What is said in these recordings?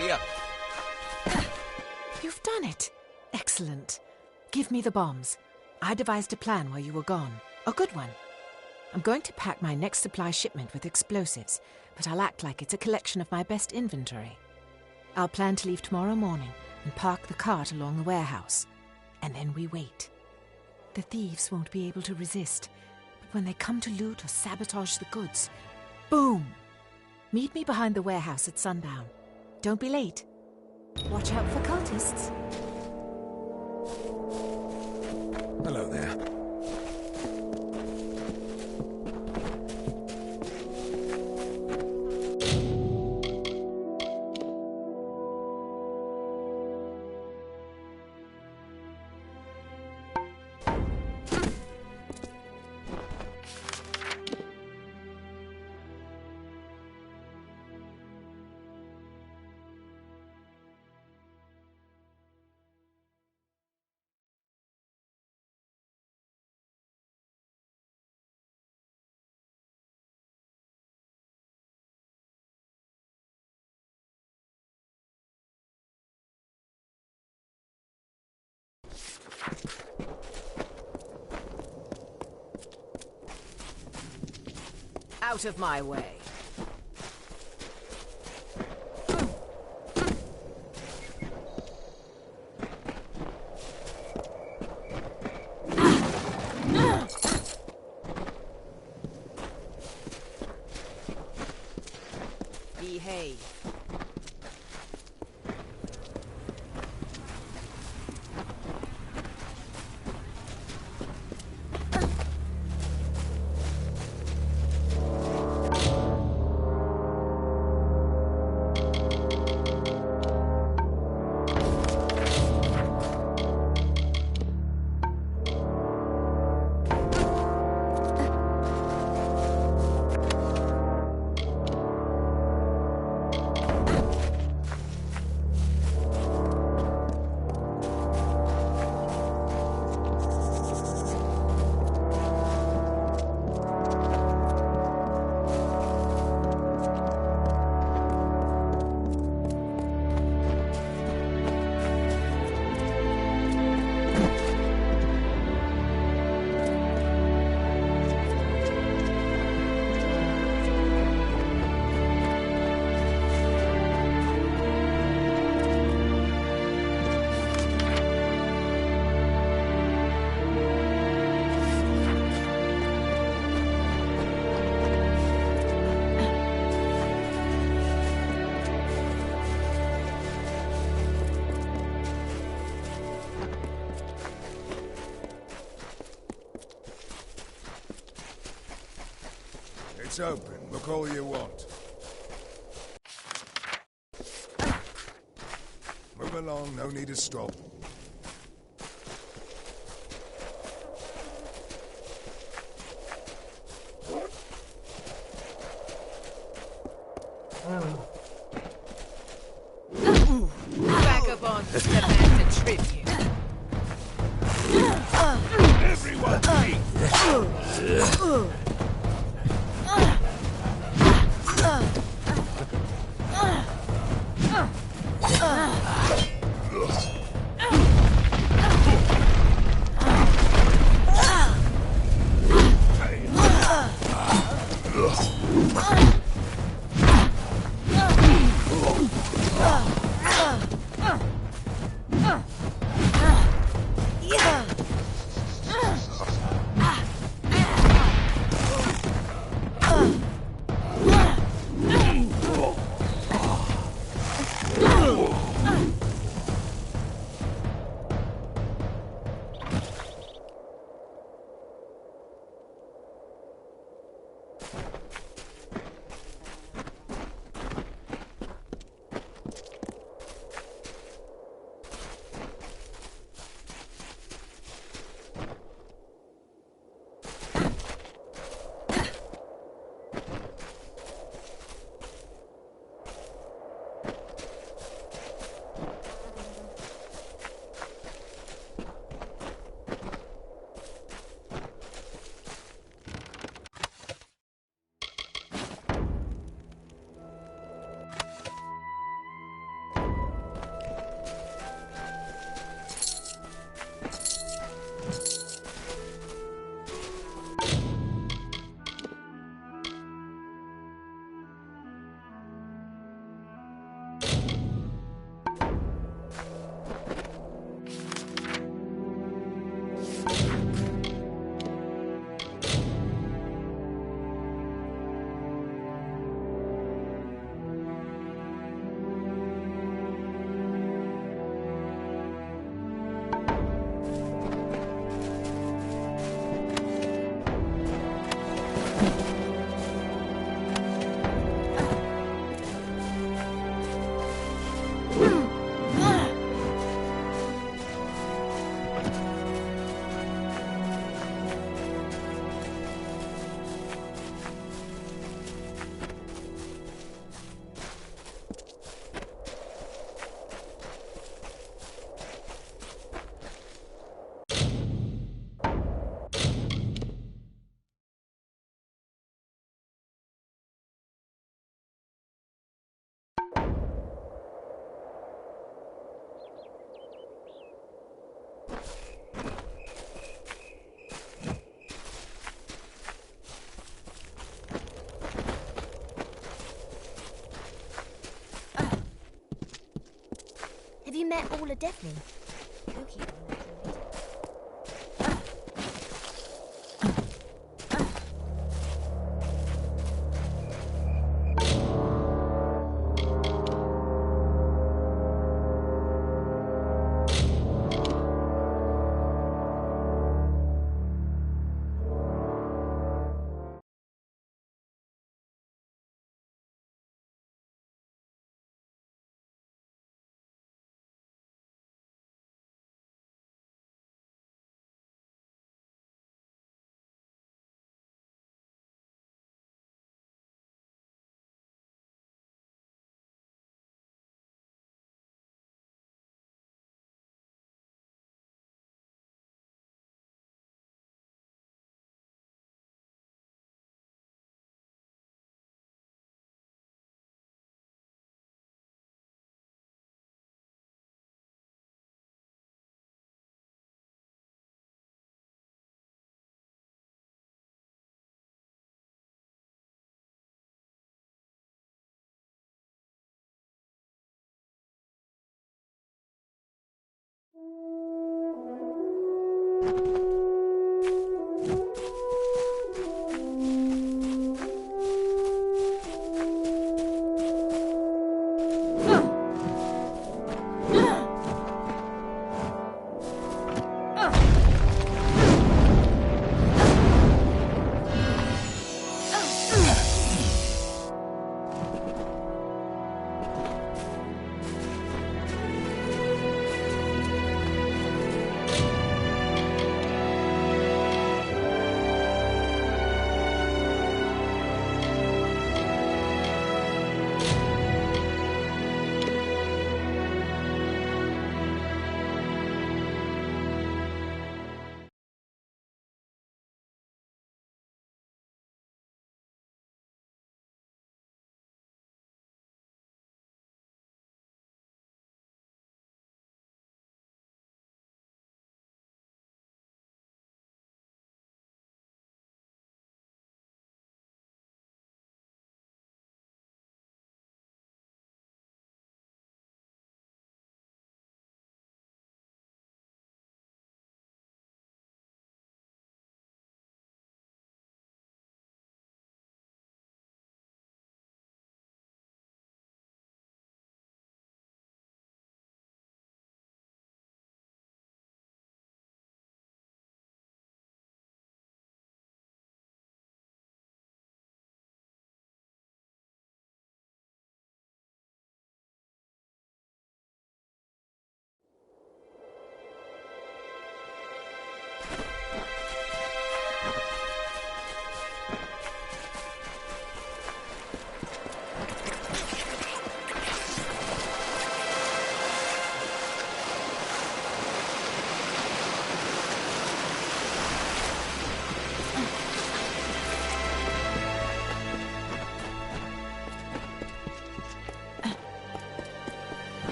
here. You've done it. Excellent. Give me the bombs. I devised a plan while you were gone. A good one. I'm going to pack my next supply shipment with explosives, but I'll act like it's a collection of my best inventory. I'll plan to leave tomorrow morning and park the cart along the warehouse. And then we wait. The thieves won't be able to resist, but when they come to loot or sabotage the goods, boom! Meet me behind the warehouse at sundown. Don't be late. Watch out for cultists. Hello there. Out of my way. Behave. It's open. Look all you want. Move along, no need to stop. Vagabonds demand a tribute. Everyone leave! met all of Devlin. Cookie.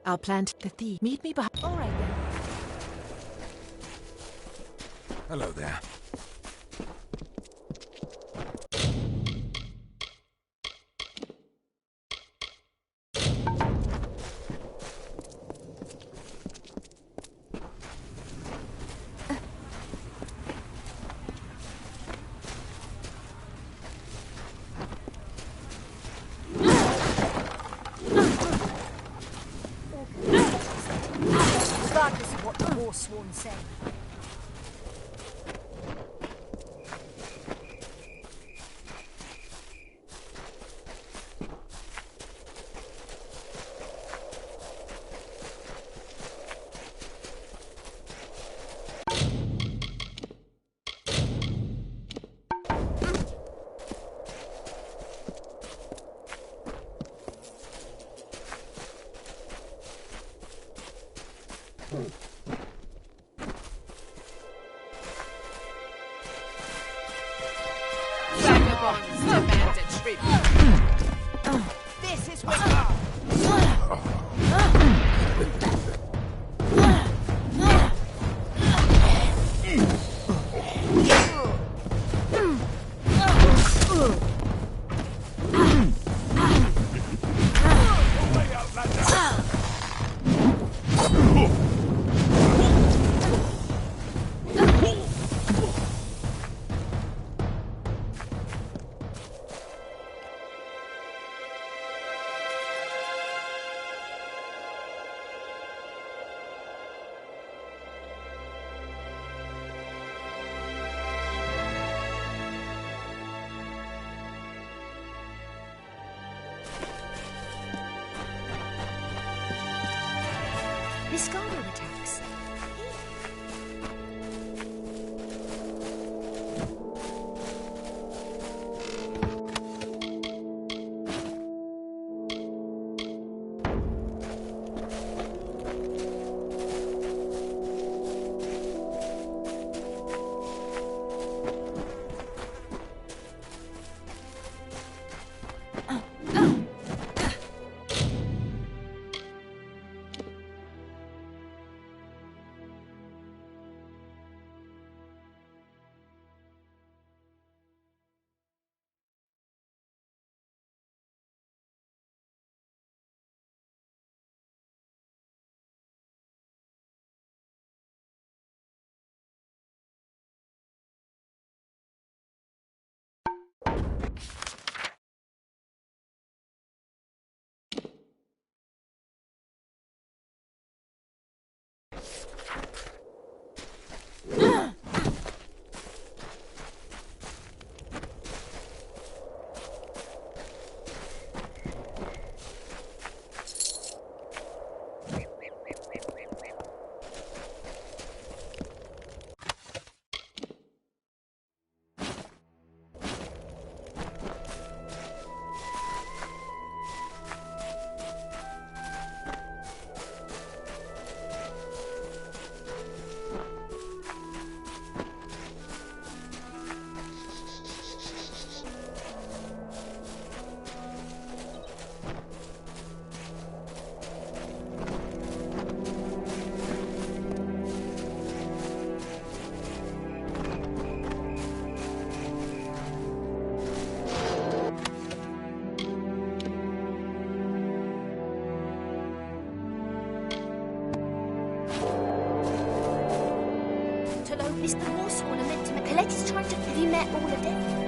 I'll plant the thief. Meet me behind. All right then. Hello there. Fatesworn say? Vagabonds demand a tribute. This is what... Misguided attacks. It's the Fatesworn are meant to... Colette is trying to... Have you met all of them?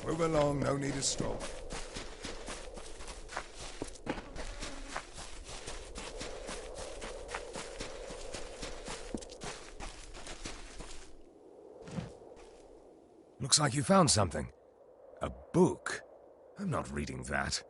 Move along, no need to stop. Looks like you found something. A book. I'm not reading that.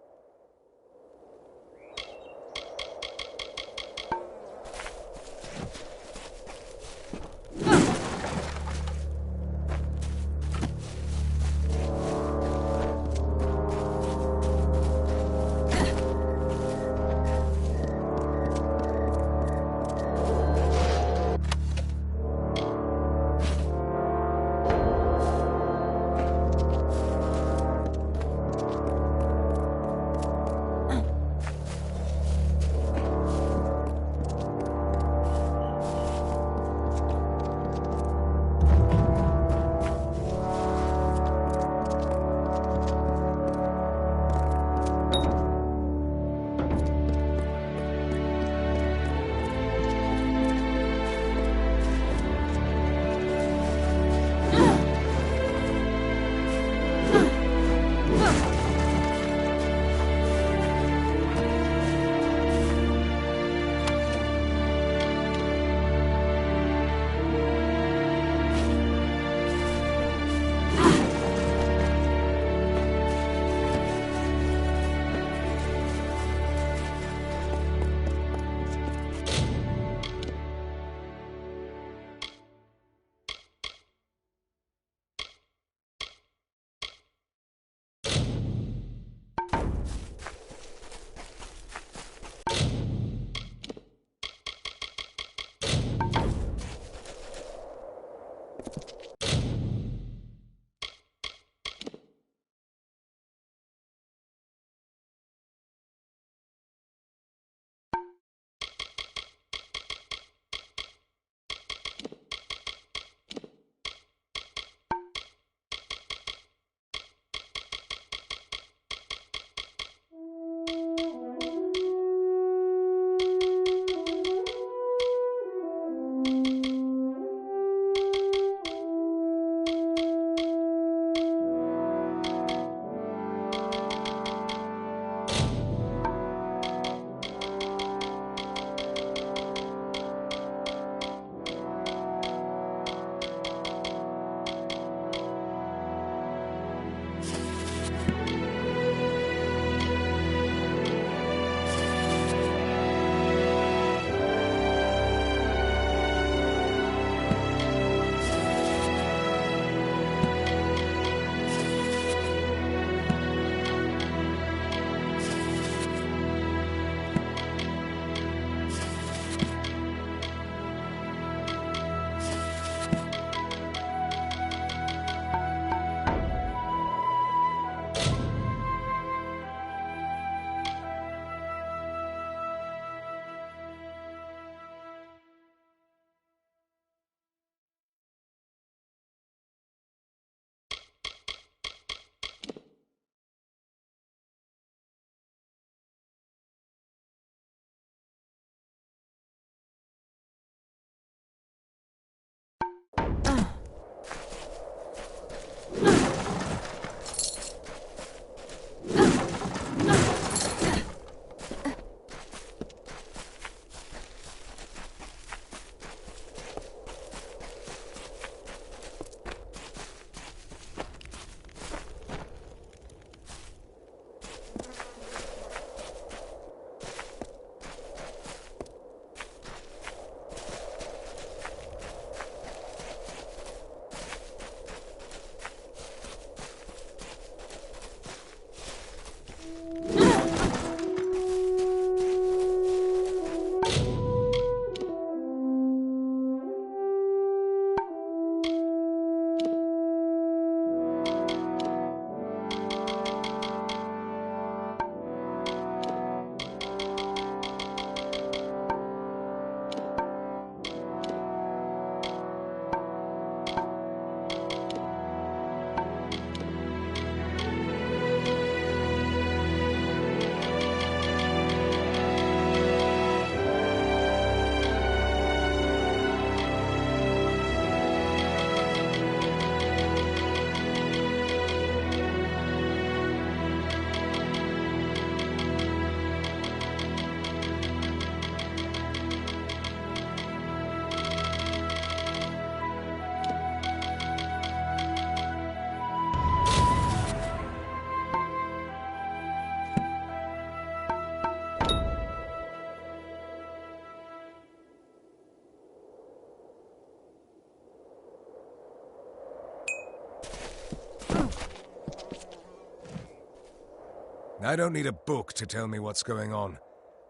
I don't need a book to tell me what's going on.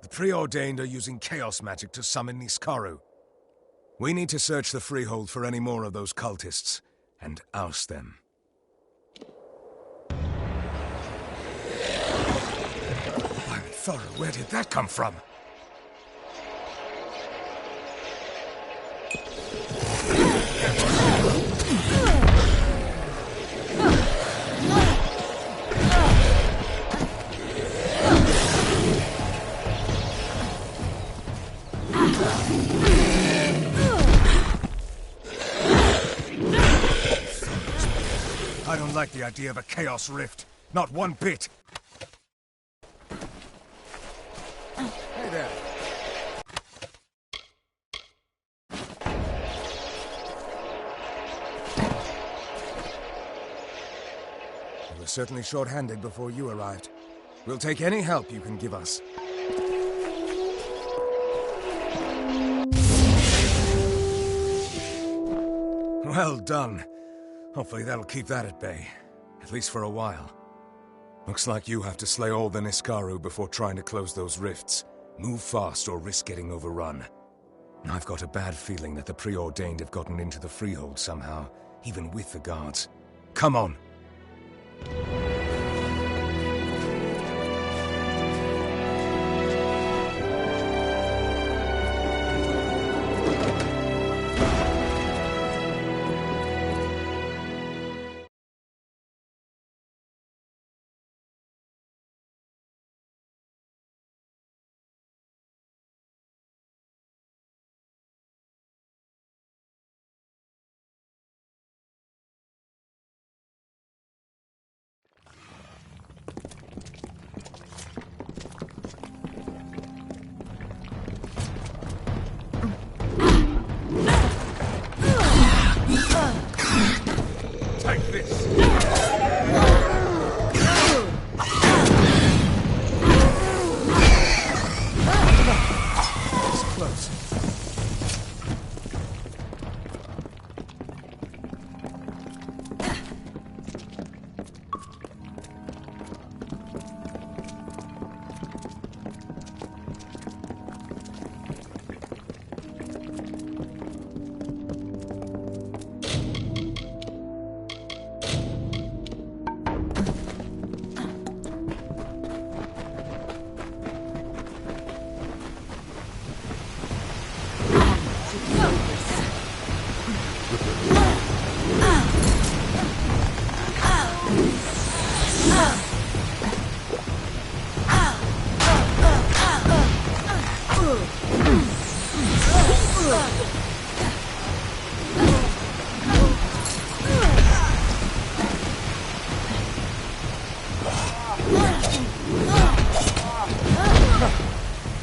The Preordained are using chaos magic to summon Niskaru. We need to search the Freehold for any more of those cultists, and oust them. I'm thorough. Where did that come from? I don't like the idea of a chaos rift. Not one bit. Hey there. We were certainly short-handed before you arrived. We'll take any help you can give us. Well done. Hopefully that'll keep that at bay. At least for a while. Looks like you have to slay all the Niskaru before trying to close those rifts. Move fast or risk getting overrun. I've got a bad feeling that the Preordained have gotten into the Freehold somehow, even with the guards. Come on! Take this! It's close.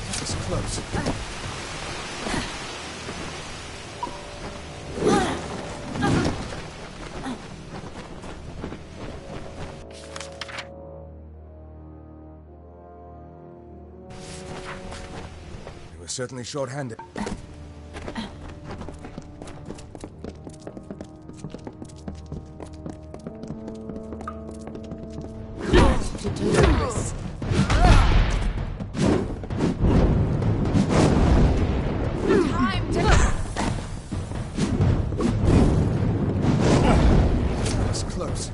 This is close. We were certainly short-handed. That's close.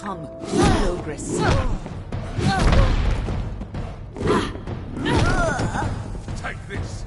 Come, progress. Take this.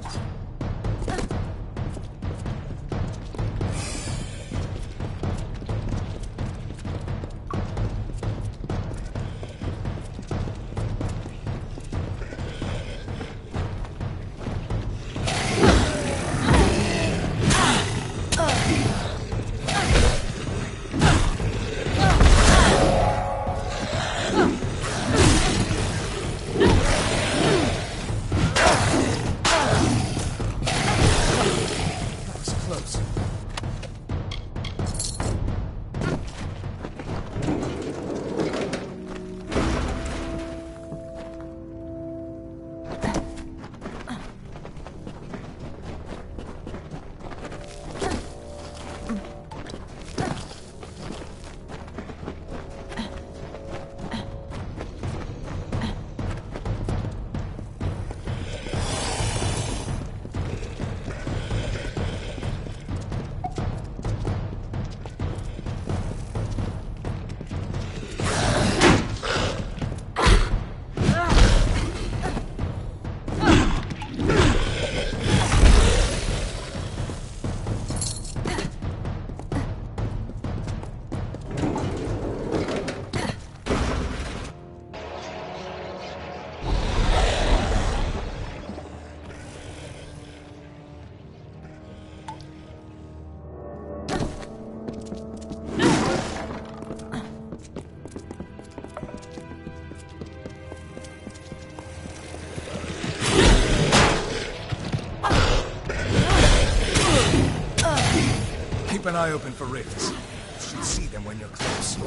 Keep an eye open for rifts. You should see them when you're close.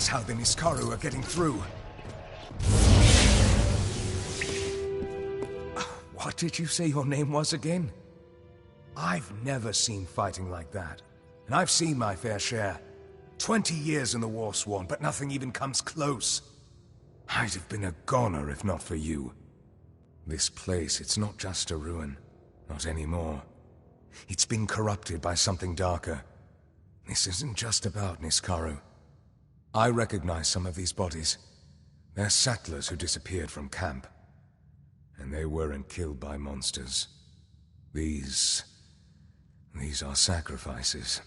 That's how the Niskaru are getting through. What did you say your name was again? I've never seen fighting like that. And I've seen my fair share. 20 years in the Fatesworn, but nothing even comes close. I'd have been a goner if not for you. This place, it's not just a ruin. Not anymore. It's been corrupted by something darker. This isn't just about Niskaru. I recognize some of these bodies. They're settlers who disappeared from camp. And they weren't killed by monsters. These are sacrifices.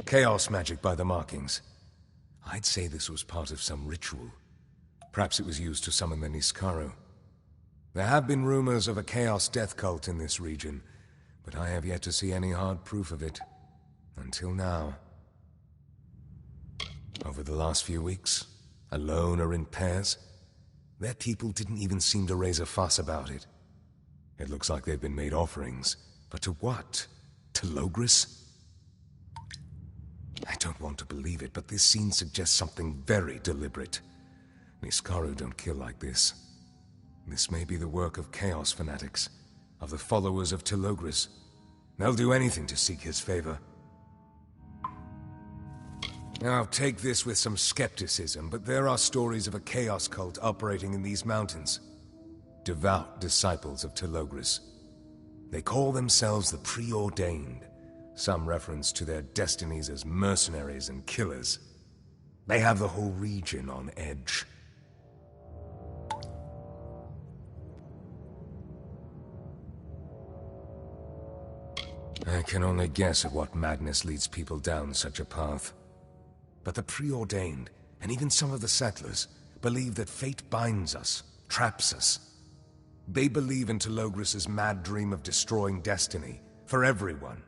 Chaos magic by the markings. I'd say this was part of some ritual. Perhaps it was used to summon the Niskaru. There have been rumors of a chaos death cult in this region, but I have yet to see any hard proof of it. Until now. Over the last few weeks, alone or in pairs, their people didn't even seem to raise a fuss about it. It looks like they've been made offerings, but to what? To Logris? I don't want to believe it, but this scene suggests something very deliberate. Niskaru don't kill like this. This may be the work of Chaos fanatics, of the followers of Logris. They'll do anything to seek his favor. Now, take this with some skepticism, but there are stories of a Chaos cult operating in these mountains. Devout disciples of Logris. They call themselves the Preordained, some reference to their destinies as mercenaries and killers. They have the whole region on edge. I can only guess at what madness leads people down such a path. But the Preordained, and even some of the settlers, believe that fate binds us, traps us. They believe in Logris' mad dream of destroying destiny, for everyone.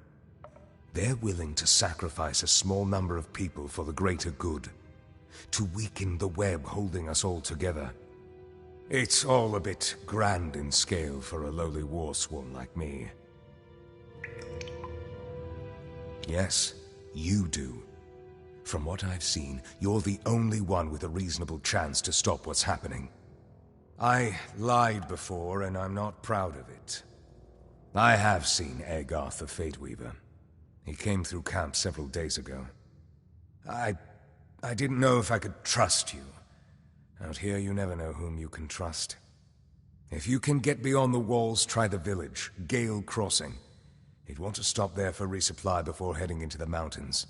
They're willing to sacrifice a small number of people for the greater good, to weaken the web holding us all together. It's all a bit grand in scale for a lowly Fatesworn like me. Yes, you do. From what I've seen, you're the only one with a reasonable chance to stop what's happening. I lied before, and I'm not proud of it. I have seen Agarth the Fateweaver. He came through camp several days ago. I didn't know if I could trust you. Out here, you never know whom you can trust. If you can get beyond the walls, try the village, Gale Crossing. You'd want to stop there for resupply before heading into the mountains.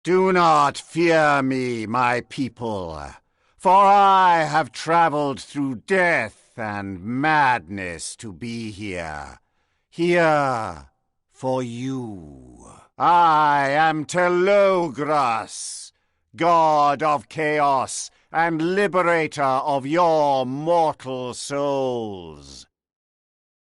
Do not fear me, my people, for I have traveled through death and madness to be here. Here for you. I am Telogras, god of chaos and liberator of your mortal souls.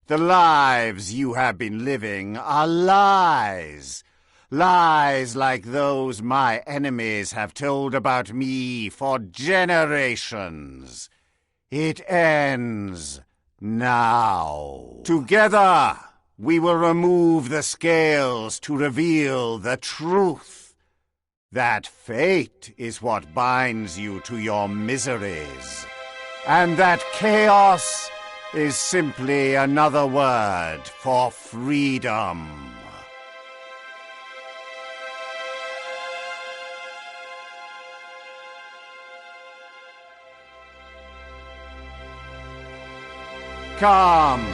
The lives you have been living are lies. Lies like those my enemies have told about me for generations. It ends now. Together, we will remove the scales to reveal the truth. That fate is what binds you to your miseries. And that chaos is simply another word for freedom. Come,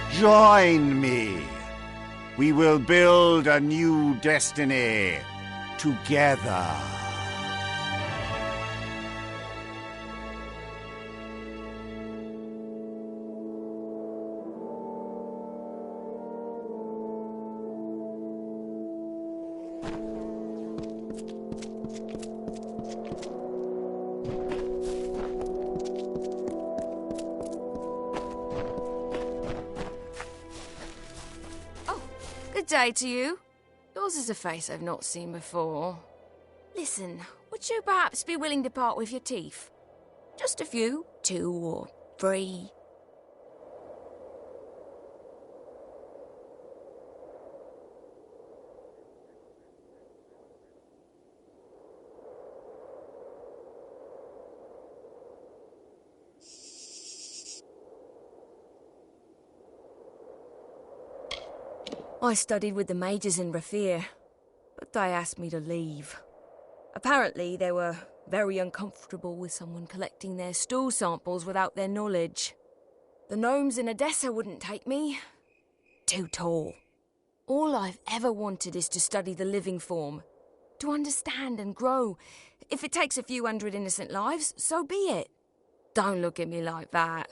join me. We will build a new destiny together. Good day to you. Yours is a face I've not seen before. Listen, would you perhaps be willing to part with your teeth? Just a few, 2 or 3. I studied with the mages in Raphir, but they asked me to leave. Apparently, they were very uncomfortable with someone collecting their stool samples without their knowledge. The gnomes in Odessa wouldn't take me. Too tall. All I've ever wanted is to study the living form, to understand and grow. If it takes a few hundred innocent lives, so be it. Don't look at me like that.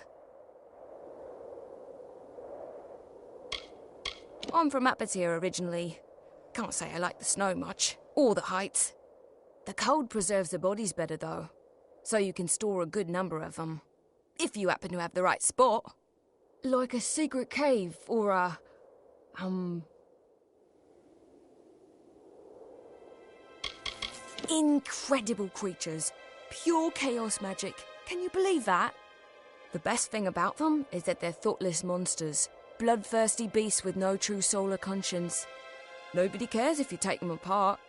I'm from Apatir originally. Can't say I like the snow much, or the heights. The cold preserves the bodies better though, so you can store a good number of them. If you happen to have the right spot. Like a secret cave, or a... Incredible creatures. Pure chaos magic. Can you believe that? The best thing about them is that they're thoughtless monsters. Bloodthirsty beasts with no true soul or conscience. Nobody cares if you take them apart.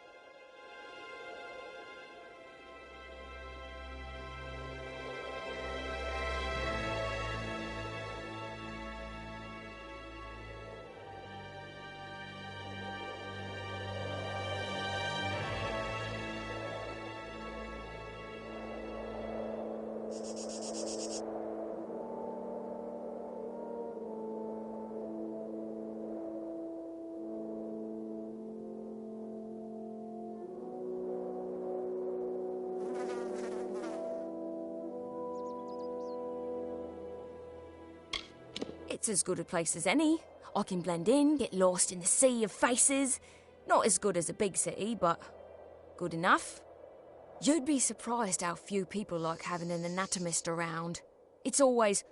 It's as good a place as any. I can blend in, get lost in the sea of faces. Not as good as a big city, but good enough. You'd be surprised how few people like having an anatomist around. It's always,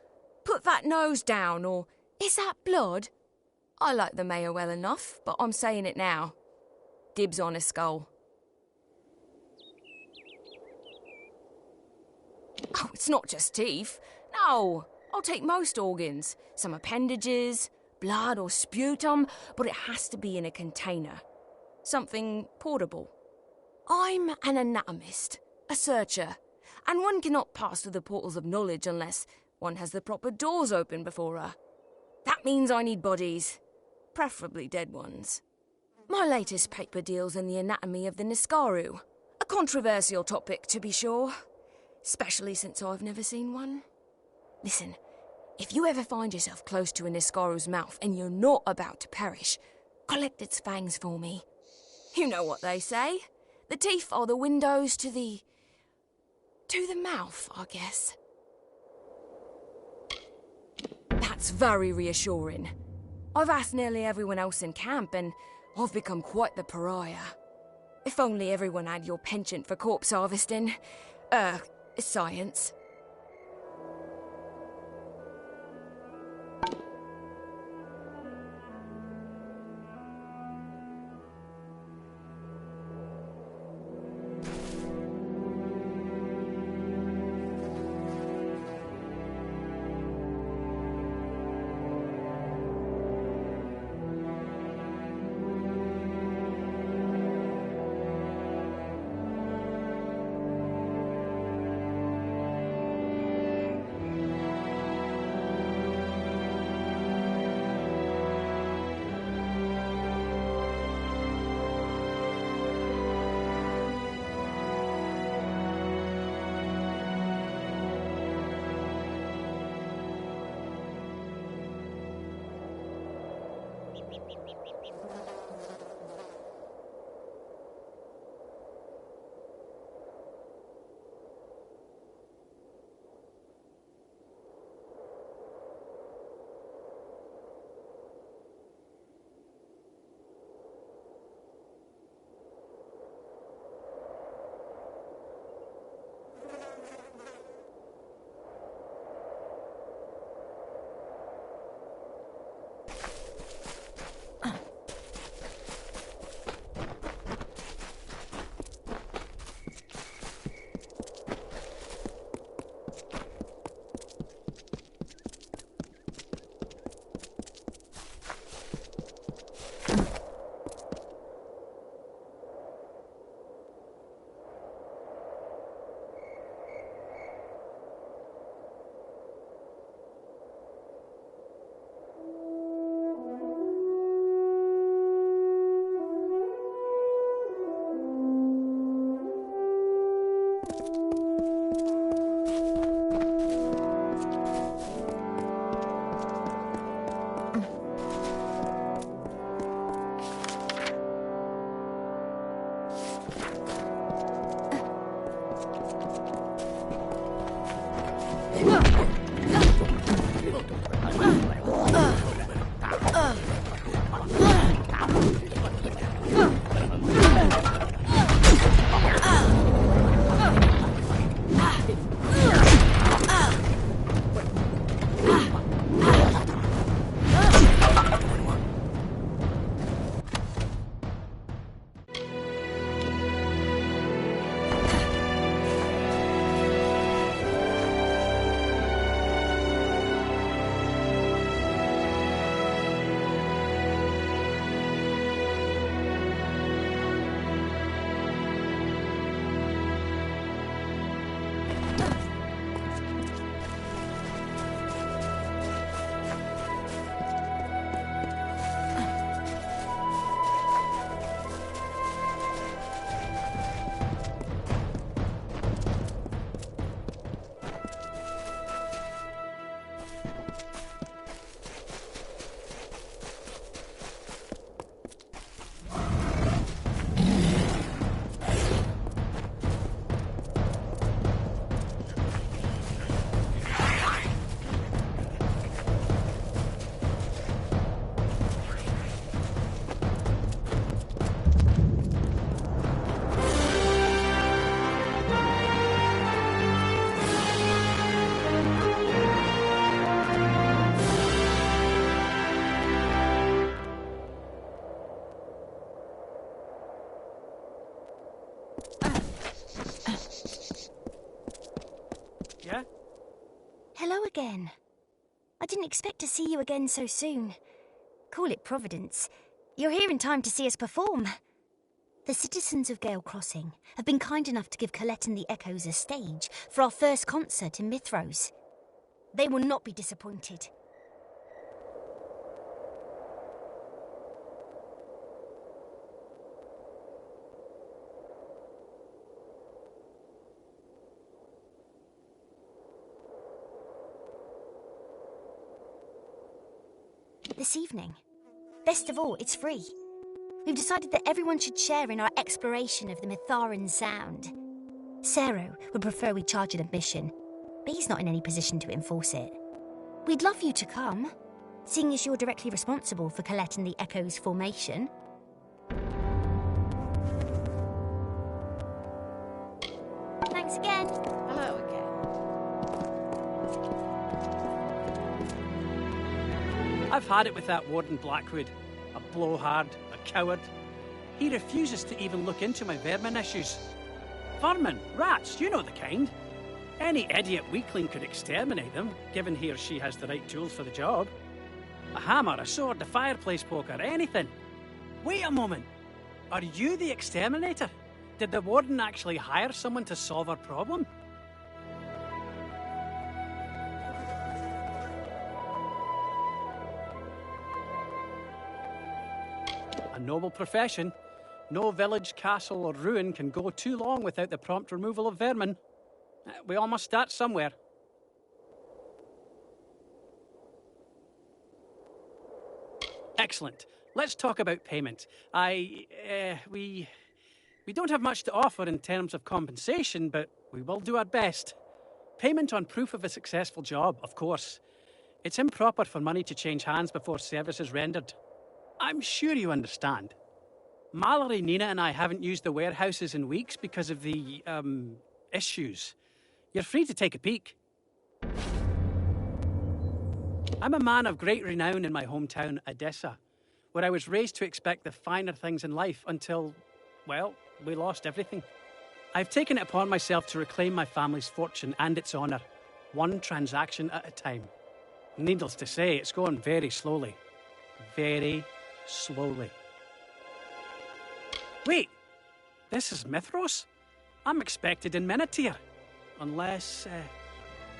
put that nose down, or, is that blood? I like the mayor well enough, but I'm saying it now. Dibs on a skull. Oh, it's not just teeth. No, I'll take most organs. Some appendages, blood or sputum, but it has to be in a container. Something portable. I'm an anatomist, a searcher, and one cannot pass through the portals of knowledge unless one has the proper doors open before her. That means I need bodies, preferably dead ones. My latest paper deals in the anatomy of the Niskaru, a controversial topic to be sure, especially since I've never seen one. Listen, if you ever find yourself close to a Niskaru's mouth and you're not about to perish, collect its fangs for me. You know what they say. The teeth are the windows to the mouth, I guess. That's very reassuring. I've asked nearly everyone else in camp, and I've become quite the pariah. If only everyone had your penchant for corpse harvesting. Science. Yeah? Hello again. I didn't expect to see you again so soon. Call it Providence. You're here in time to see us perform. The citizens of Gale Crossing have been kind enough to give Colette and the Echoes a stage for our first concert in Mithros. They will not be disappointed. This evening. Best of all, it's free. we've decided that everyone should share in our exploration of the Mitharan Sound. Sero would prefer we charge an admission, but he's not in any position to enforce it. We'd love you to come, seeing as you're directly responsible for Colette and the Echo's formation. Thanks again. Hello again. I've had it with that Warden Blackwood. A blowhard, a coward. He refuses to even look into my vermin issues. Vermin, rats, you know the kind. Any idiot weakling could exterminate them, given he or she has the right tools for the job. A hammer, a sword, a fireplace poker, anything. Wait a moment. Are you the exterminator? Did the Warden actually hire someone to solve our problem? A noble profession. No village, castle, or ruin can go too long without the prompt removal of vermin. We all must start somewhere. Excellent. Let's talk about payment. We don't have much to offer in terms of compensation, but we will do our best. Payment on proof of a successful job, of course. It's improper for money to change hands before service is rendered. I'm sure you understand. Mallory, Nina, and I haven't used the warehouses in weeks because of the, issues. You're free to take a peek. I'm a man of great renown in my hometown, Edessa, where I was raised to expect the finer things in life until, well, we lost everything. I've taken it upon myself to reclaim my family's fortune and its honour, one transaction at a time. Needless to say, it's going very slowly. Very slowly. Wait, this is Mithros? I'm expected in Minotaur. Unless,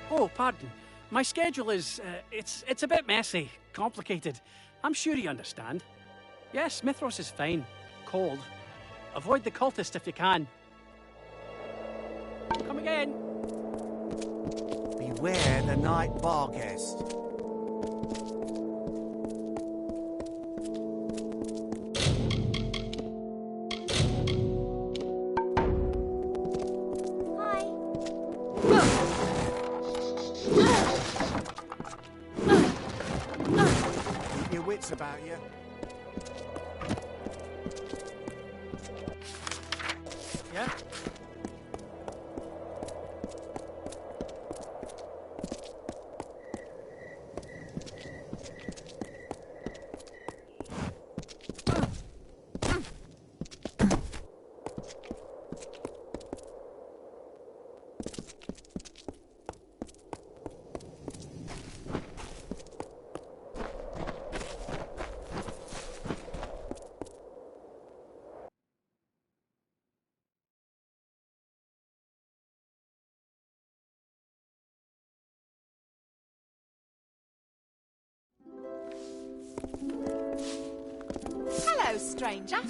oh, pardon. My schedule is, it's a bit messy, complicated. I'm sure you understand. Yes, Mithros is fine. Cold. Avoid the cultist if you can. Come again. Beware the night bar guest. Hi. Keep your wits about you. Yeah? Hello, stranger.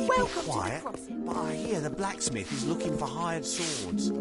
Welcome quiet, but I hear the blacksmith is looking for hired swords.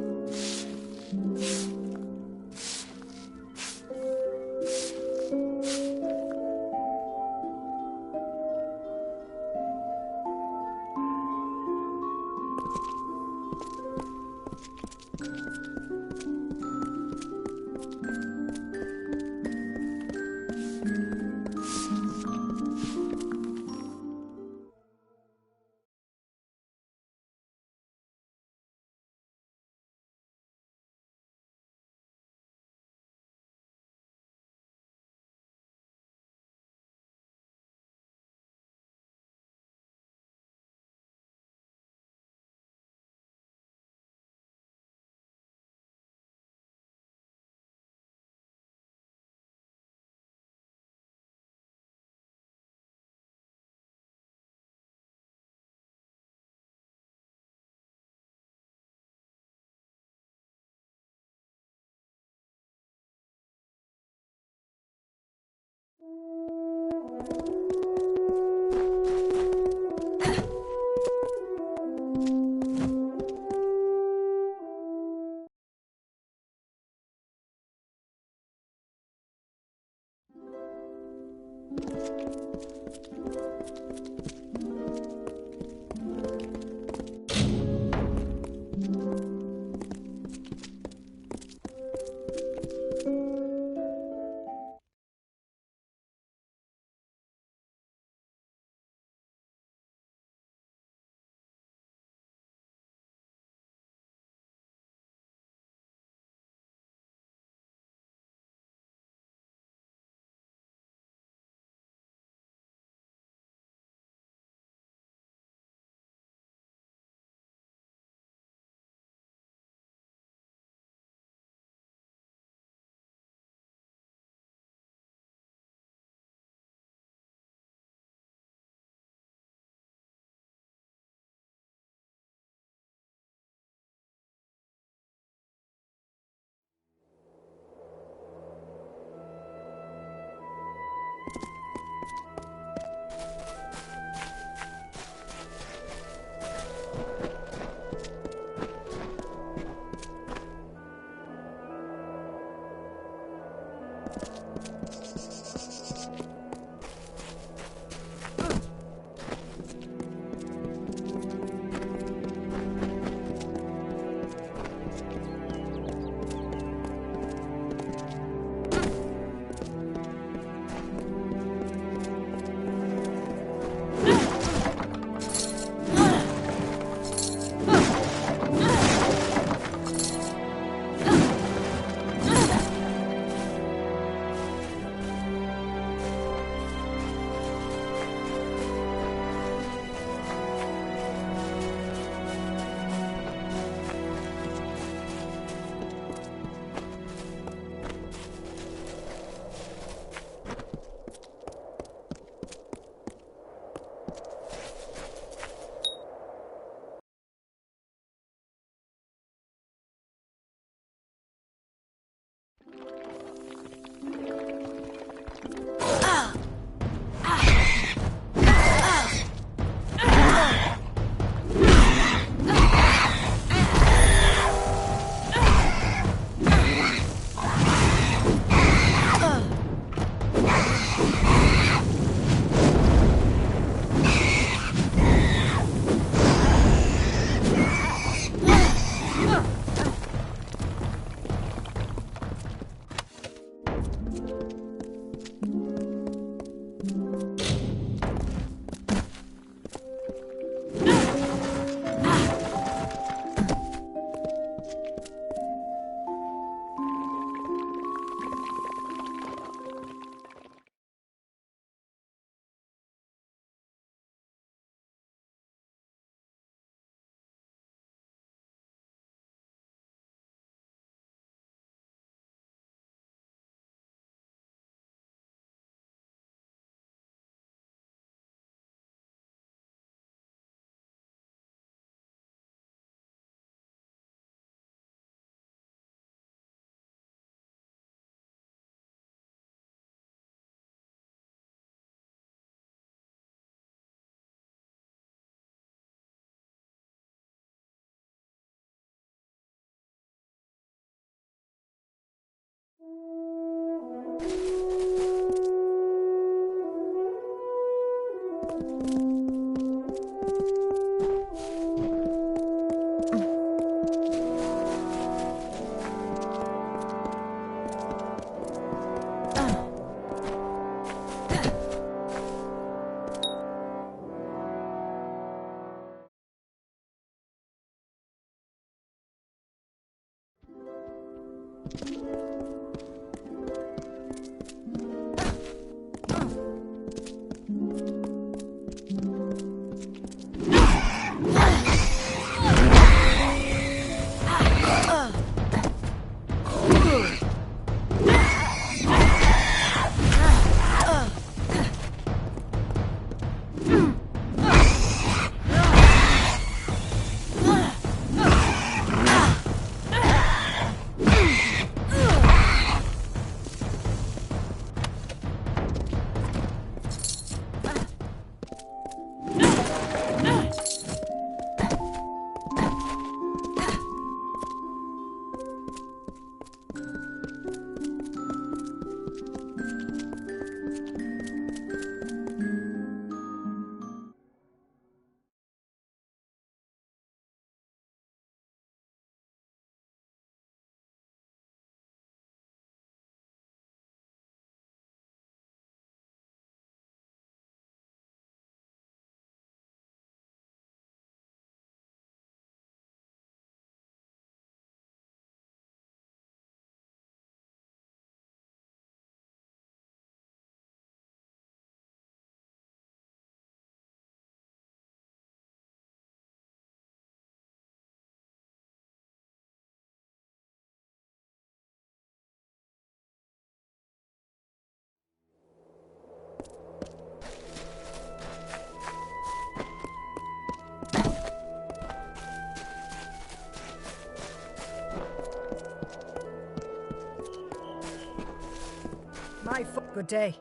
Good day.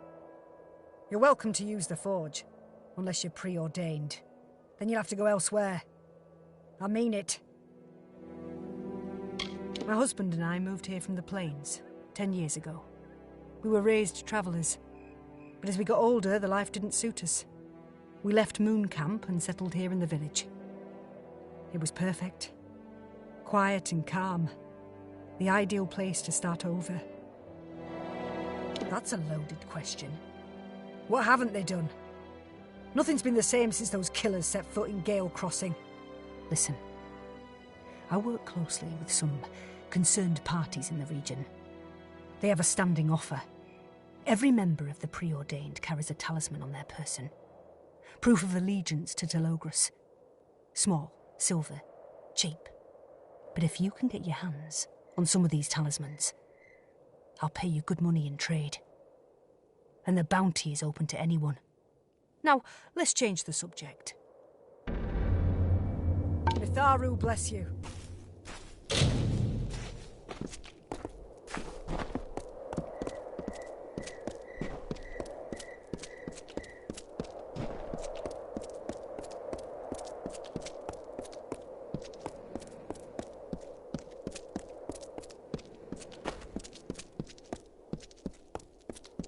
You're welcome to use the forge, unless you're preordained. Then you'll have to go elsewhere. I mean it. My husband and I moved here from the plains 10 years ago. We were raised travellers, but as we got older, the life didn't suit us. We left Moon Camp and settled here in the village. It was perfect. Quiet and calm. The ideal place to start over. That's a loaded question. What haven't they done? Nothing's been the same since those killers set foot in Gale Crossing. Listen, I work closely with some concerned parties in the region. They have a standing offer. Every member of the preordained carries a talisman on their person. Proof of allegiance to Telogris. Small, silver, cheap. But if you can get your hands on some of these talismans, I'll pay you good money in trade. And the bounty is open to anyone. Now, let's change the subject. Mitharu bless you.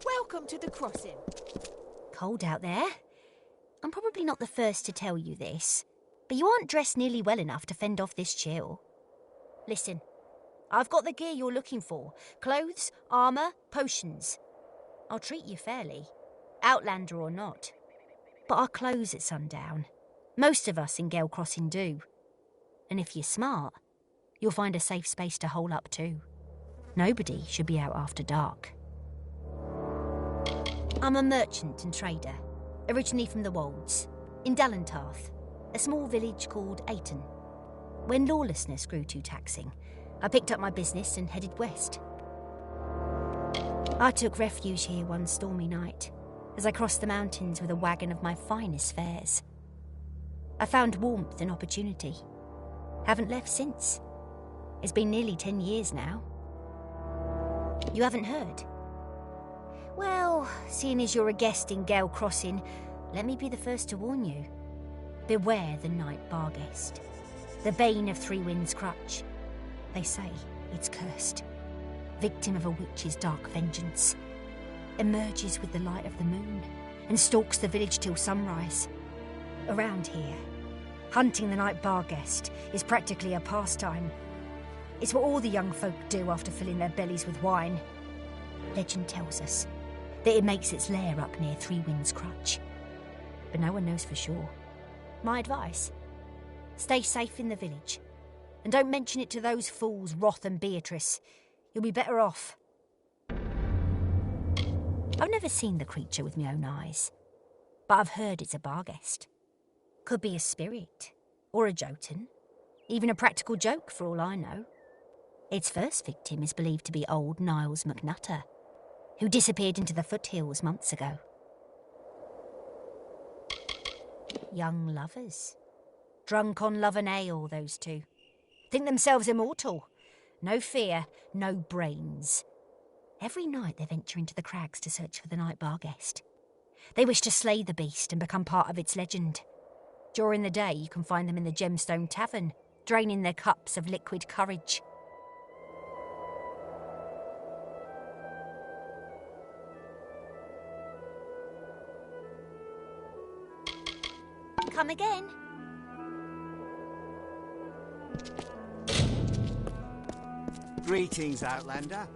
Welcome to the crossing. Cold out there. I'm probably not the first to tell you this, but you aren't dressed nearly well enough to fend off this chill. Listen, I've got the gear you're looking for. Clothes, armour, potions. I'll treat you fairly, Outlander or not. But I'll close at sundown. Most of us in Gale Crossing do. And if you're smart, you'll find a safe space to hole up too. Nobody should be out after dark. I'm a merchant and trader, originally from the Wolds, in Dallentarth, a small village called Ayton. When lawlessness grew too taxing, I picked up my business and headed west. I took refuge here one stormy night, as I crossed the mountains with a wagon of my finest fares. I found warmth and opportunity. Haven't left since. It's been nearly 10 years now. You haven't heard? Well, seeing as you're a guest in Gale Crossing, let me be the first to warn you. Beware the night barguest, the bane of Three Winds Crutch. They say it's cursed, victim of a witch's dark vengeance. Emerges with the light of the moon and stalks the village till sunrise. Around here, hunting the night barguest is practically a pastime. It's what all the young folk do after filling their bellies with wine. Legend tells us that it makes its lair up near Three Winds Crutch. But no one knows for sure. My advice? Stay safe in the village. And don't mention it to those fools Roth and Beatrice. You'll be better off. I've never seen the creature with my own eyes, but I've heard it's a barguest. Could be a spirit, or a Jotun, even a practical joke for all I know. Its first victim is believed to be old Niles McNutter, who disappeared into the foothills months ago. Young lovers. Drunk on love and ale, those two. Think themselves immortal. No fear, no brains. Every night they venture into the crags to search for the night barguest. They wish to slay the beast and become part of its legend. During the day, you can find them in the Gemstone Tavern, draining their cups of liquid courage. Come again. Greetings, Outlander.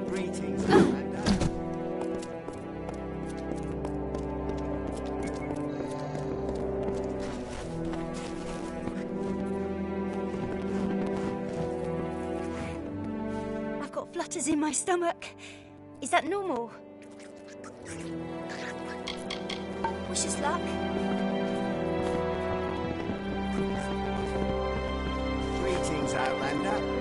Greetings, Outlander. I've got flutters in my stomach. Is that normal? Wish us luck. Greetings, Outlander.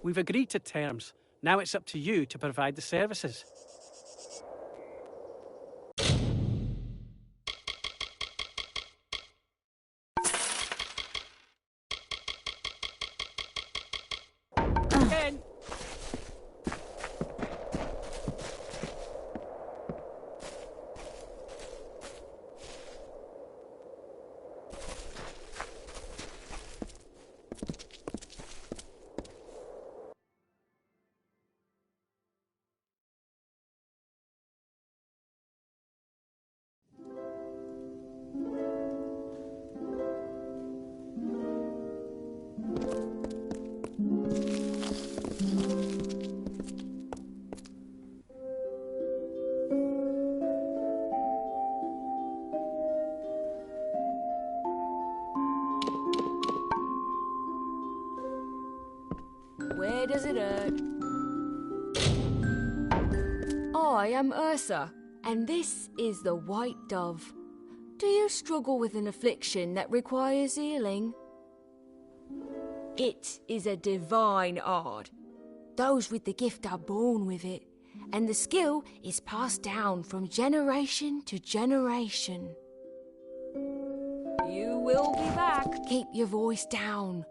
we've agreed to terms. Now it's up to you to provide the services. Again. Where does it hurt? I am Ursa, and this is the White Dove. Do you struggle with an affliction that requires healing? It is a divine art. Those with the gift are born with it, and the skill is passed down from generation to generation. You will be back. Keep your voice down.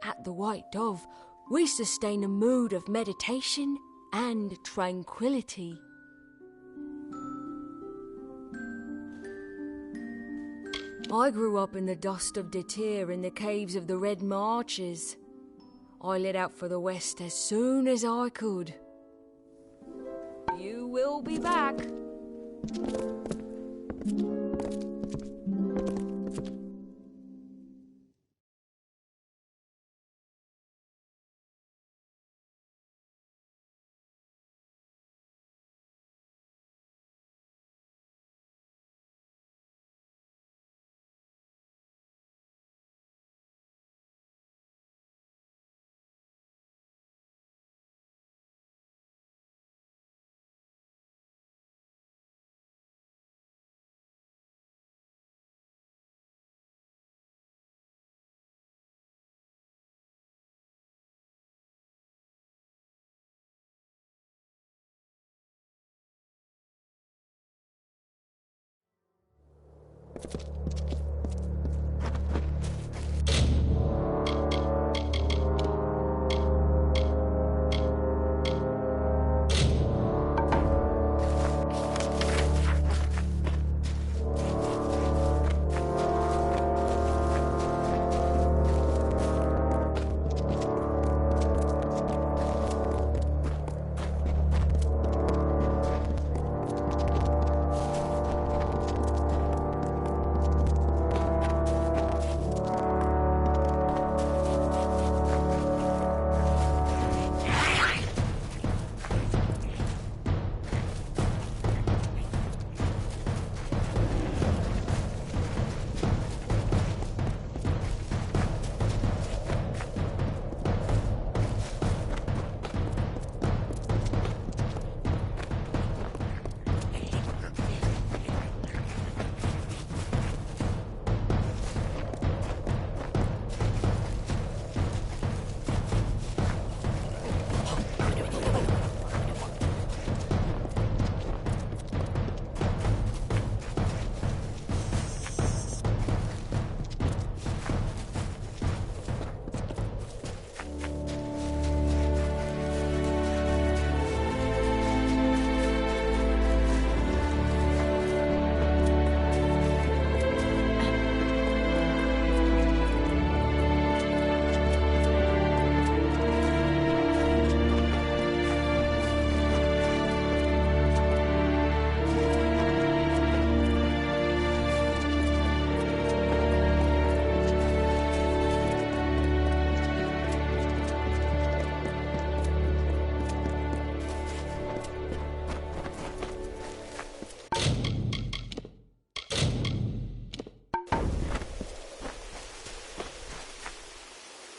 At the White Dove, we sustain a mood of meditation and tranquility. I grew up in the dust of Detir in the caves of the Red Marches. I lit out for the west as soon as I could. You will be back.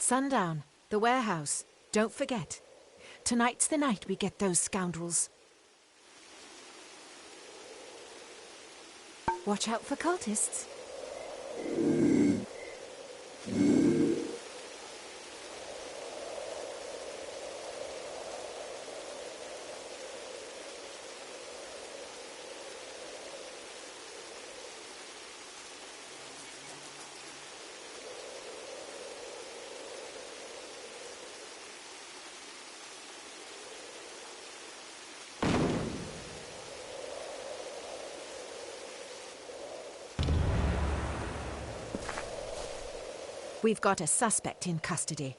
Sundown, the warehouse. Don't forget. Tonight's the night we get those scoundrels. Watch out for cultists. We've got a suspect in custody.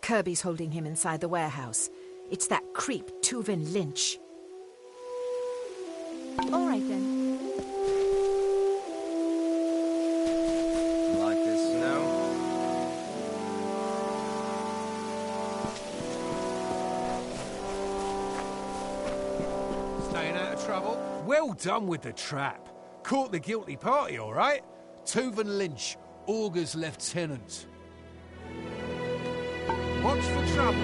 Kirby's holding him inside the warehouse. It's that creep, Tuvin Lynch. All right then. Like this snow? Staying out of trouble? Well done with the trap. Caught the guilty party, all right? Tuvin Lynch, Augur's lieutenant. Watch for trouble.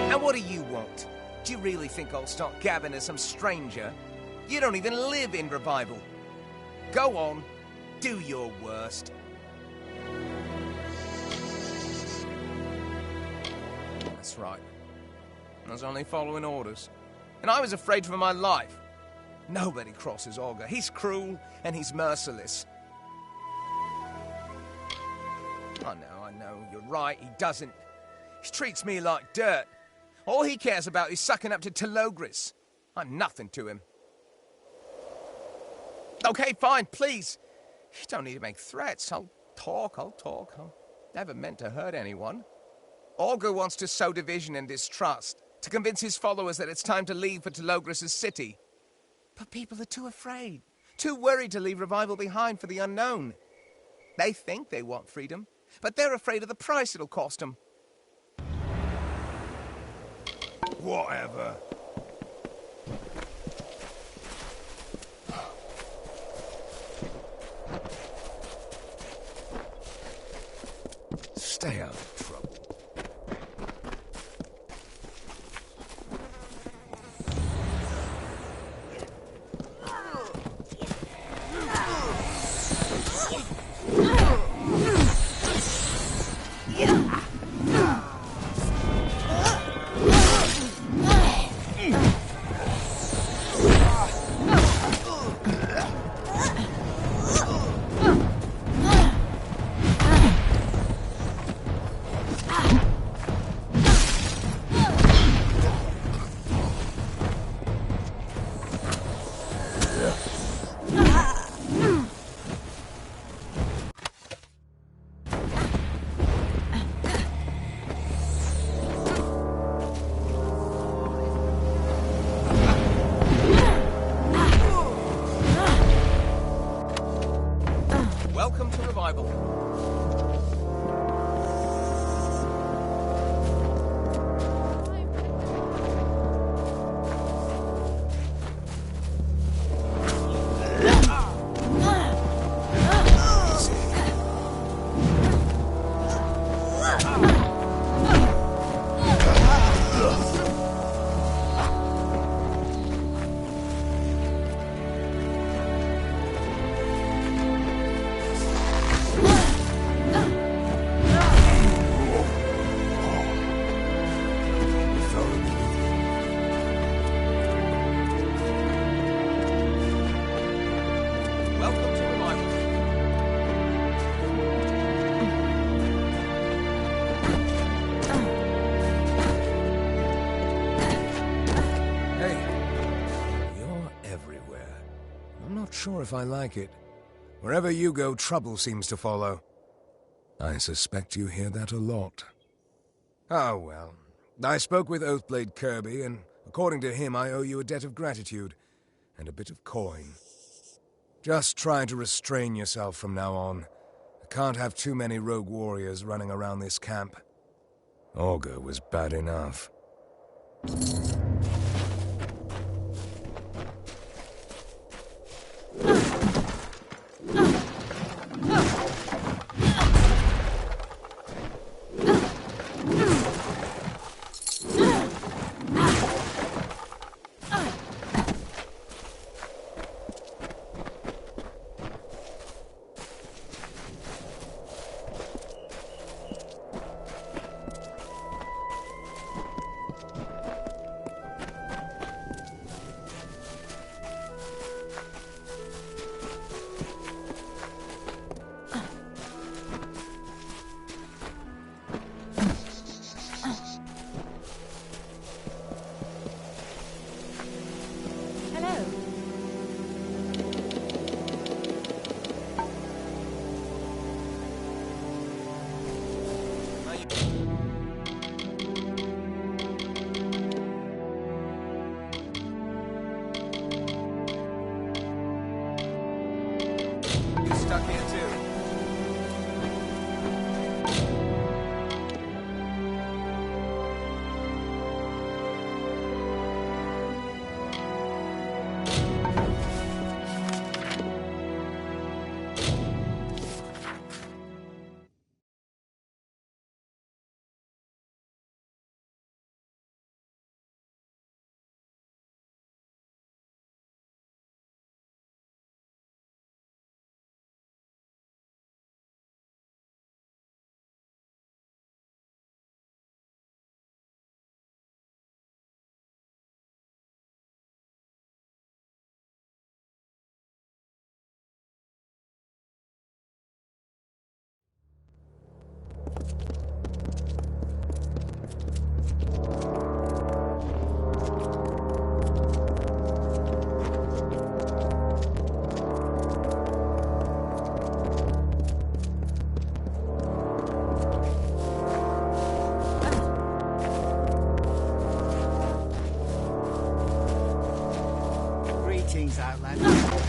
And what do you want? Do you really think I'll start gabbing as some stranger? You don't even live in Revival. Go on, do your worst. That's right. I was only following orders. And I was afraid for my life. Nobody crosses Augur. He's cruel and he's merciless. I know, you're right, he doesn't. He treats me like dirt. All he cares about is sucking up to Telogris. I'm nothing to him. Okay, fine, please. You don't need to make threats. I'll talk. I never meant to hurt anyone. Augur wants to sow division and distrust, to convince his followers that it's time to leave for Telogris' city. But people are too afraid, too worried to leave Revival behind for the unknown. They think they want freedom, but they're afraid of the price it'll cost them. Whatever. Stay out of trouble. Welcome to Revival. Welcome to Revival. Hey, you're everywhere. I'm not sure if I like it. Wherever you go, trouble seems to follow. I suspect you hear that a lot. Oh, well. I spoke with Oathblade Kirby, and according to him, I owe you a debt of gratitude and a bit of coin. Just try to restrain yourself from now on. I can't have too many rogue warriors running around this camp. Augur was bad enough. stuck here too. Greetings, Outlander.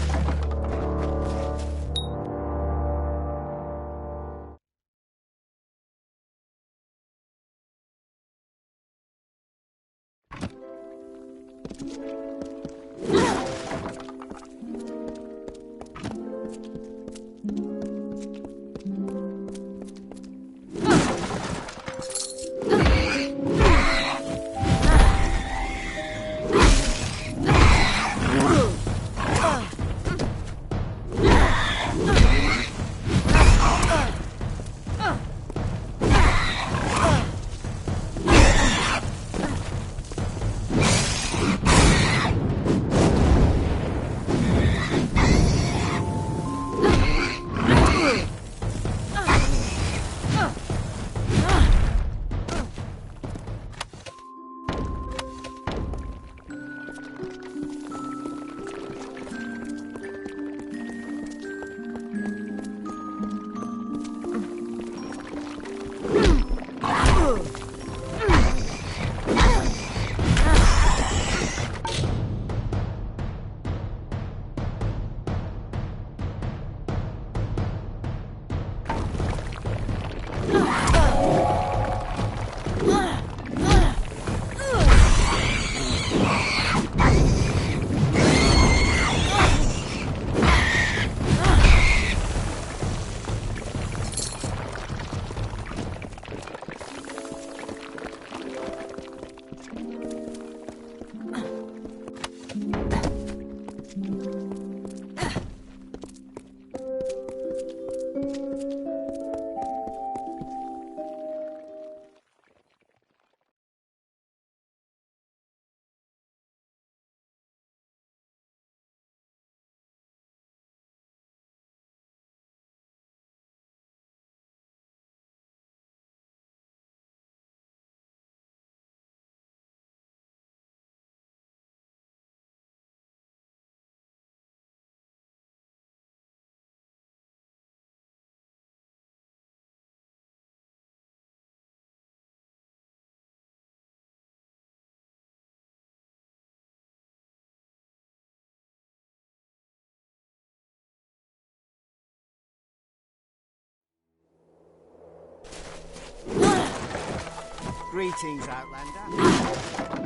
Greetings, Outlander.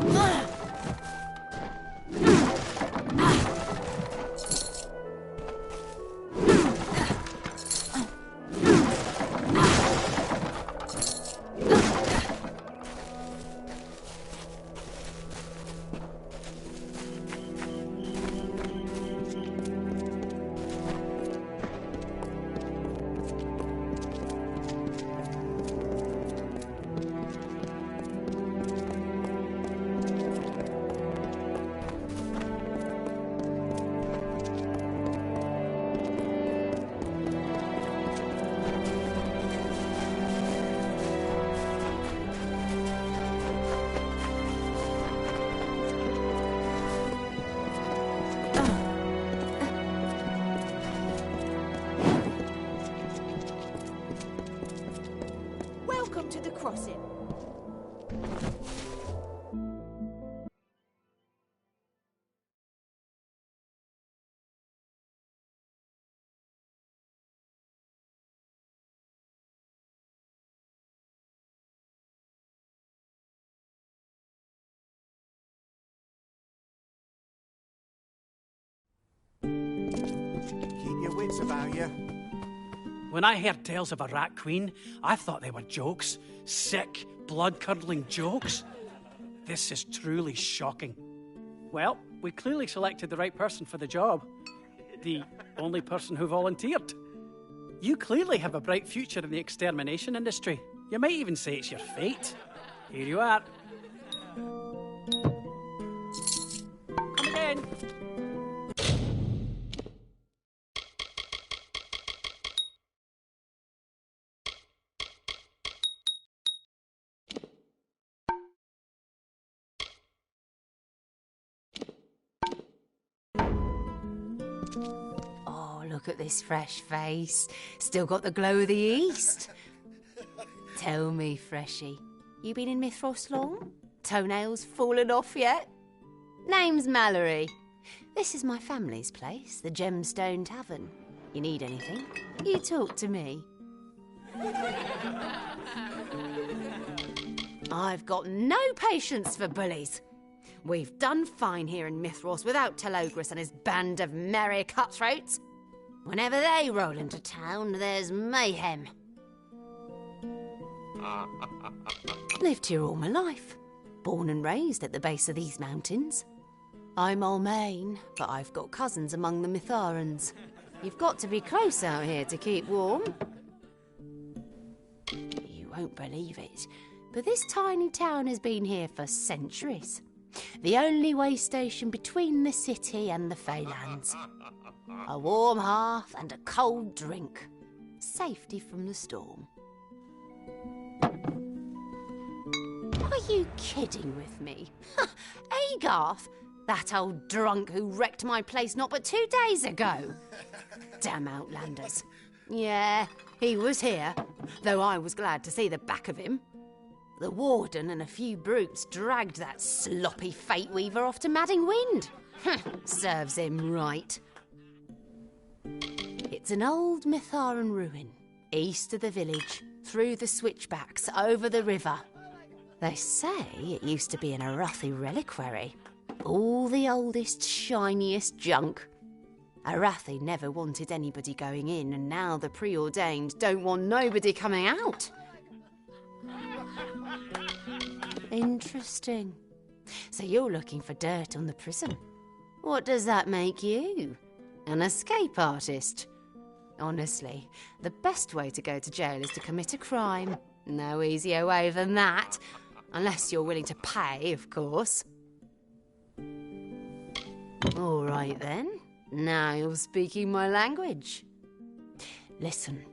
Welcome to the crossing. wits about you. When I heard tales of a rat queen, I thought they were jokes. Sick, blood-curdling jokes. This is truly shocking. Well, we clearly selected the right person for the job. The only person who volunteered. You clearly have a bright future in the extermination industry. You might even say it's your fate. Here you are. Come in. Oh, look at this fresh face. Still got the glow of the East. Tell me, Freshie, you been in Mithros long? Toenails fallen off yet? Name's Mallory. This is my family's place, the Gemstone Tavern. You need anything, you talk to me. I've got no patience for bullies. We've done fine here in Mithros without Telogris and his band of merry cutthroats. Whenever they roll into town, there's mayhem. Lived here all my life. Born and raised at the base of these mountains. I'm Almain, but I've got cousins among the Mitharans. You've got to be close out here to keep warm. You won't believe it, but this tiny town has been here for centuries. The only way station between the city and the Feylands. A warm hearth and a cold drink. Safety from the storm. Are you kidding with me? Agarth, that old drunk who wrecked my place not but 2 days ago. Damn Outlanders. Yeah, he was here, though I was glad to see the back of him. The warden and a few brutes dragged that sloppy fate weaver off to Madding Wind. Serves him right. It's an old Mitharan ruin, east of the village, through the switchbacks, over the river. They say it used to be an Arathi reliquary. All the oldest, shiniest junk. Arathi never wanted anybody going in, and now the preordained don't want nobody coming out. Interesting. So you're looking for dirt on the prison. What does that make you? An escape artist? Honestly, the best way to go to jail is to commit a crime. No easier way than that. Unless you're willing to pay, of course. All right then. Now you're speaking my language. Listen,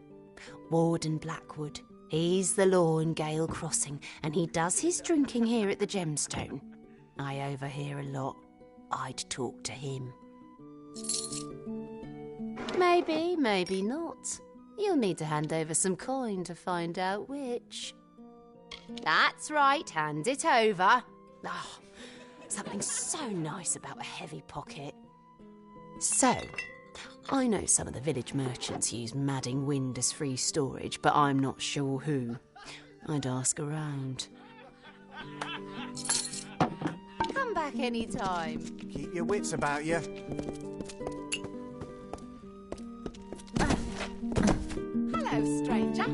Warden Blackwood, he's the law in Gale Crossing, and he does his drinking here at the Gemstone. I overhear a lot. I'd talk to him. Maybe, maybe not. You'll need to hand over some coin to find out which. That's right, hand it over. Oh, something so nice about a heavy pocket. So, I know some of the village merchants use Madding Wind as free storage, but I'm not sure who. I'd ask around. Come back any time. Keep your wits about you. Hello, stranger.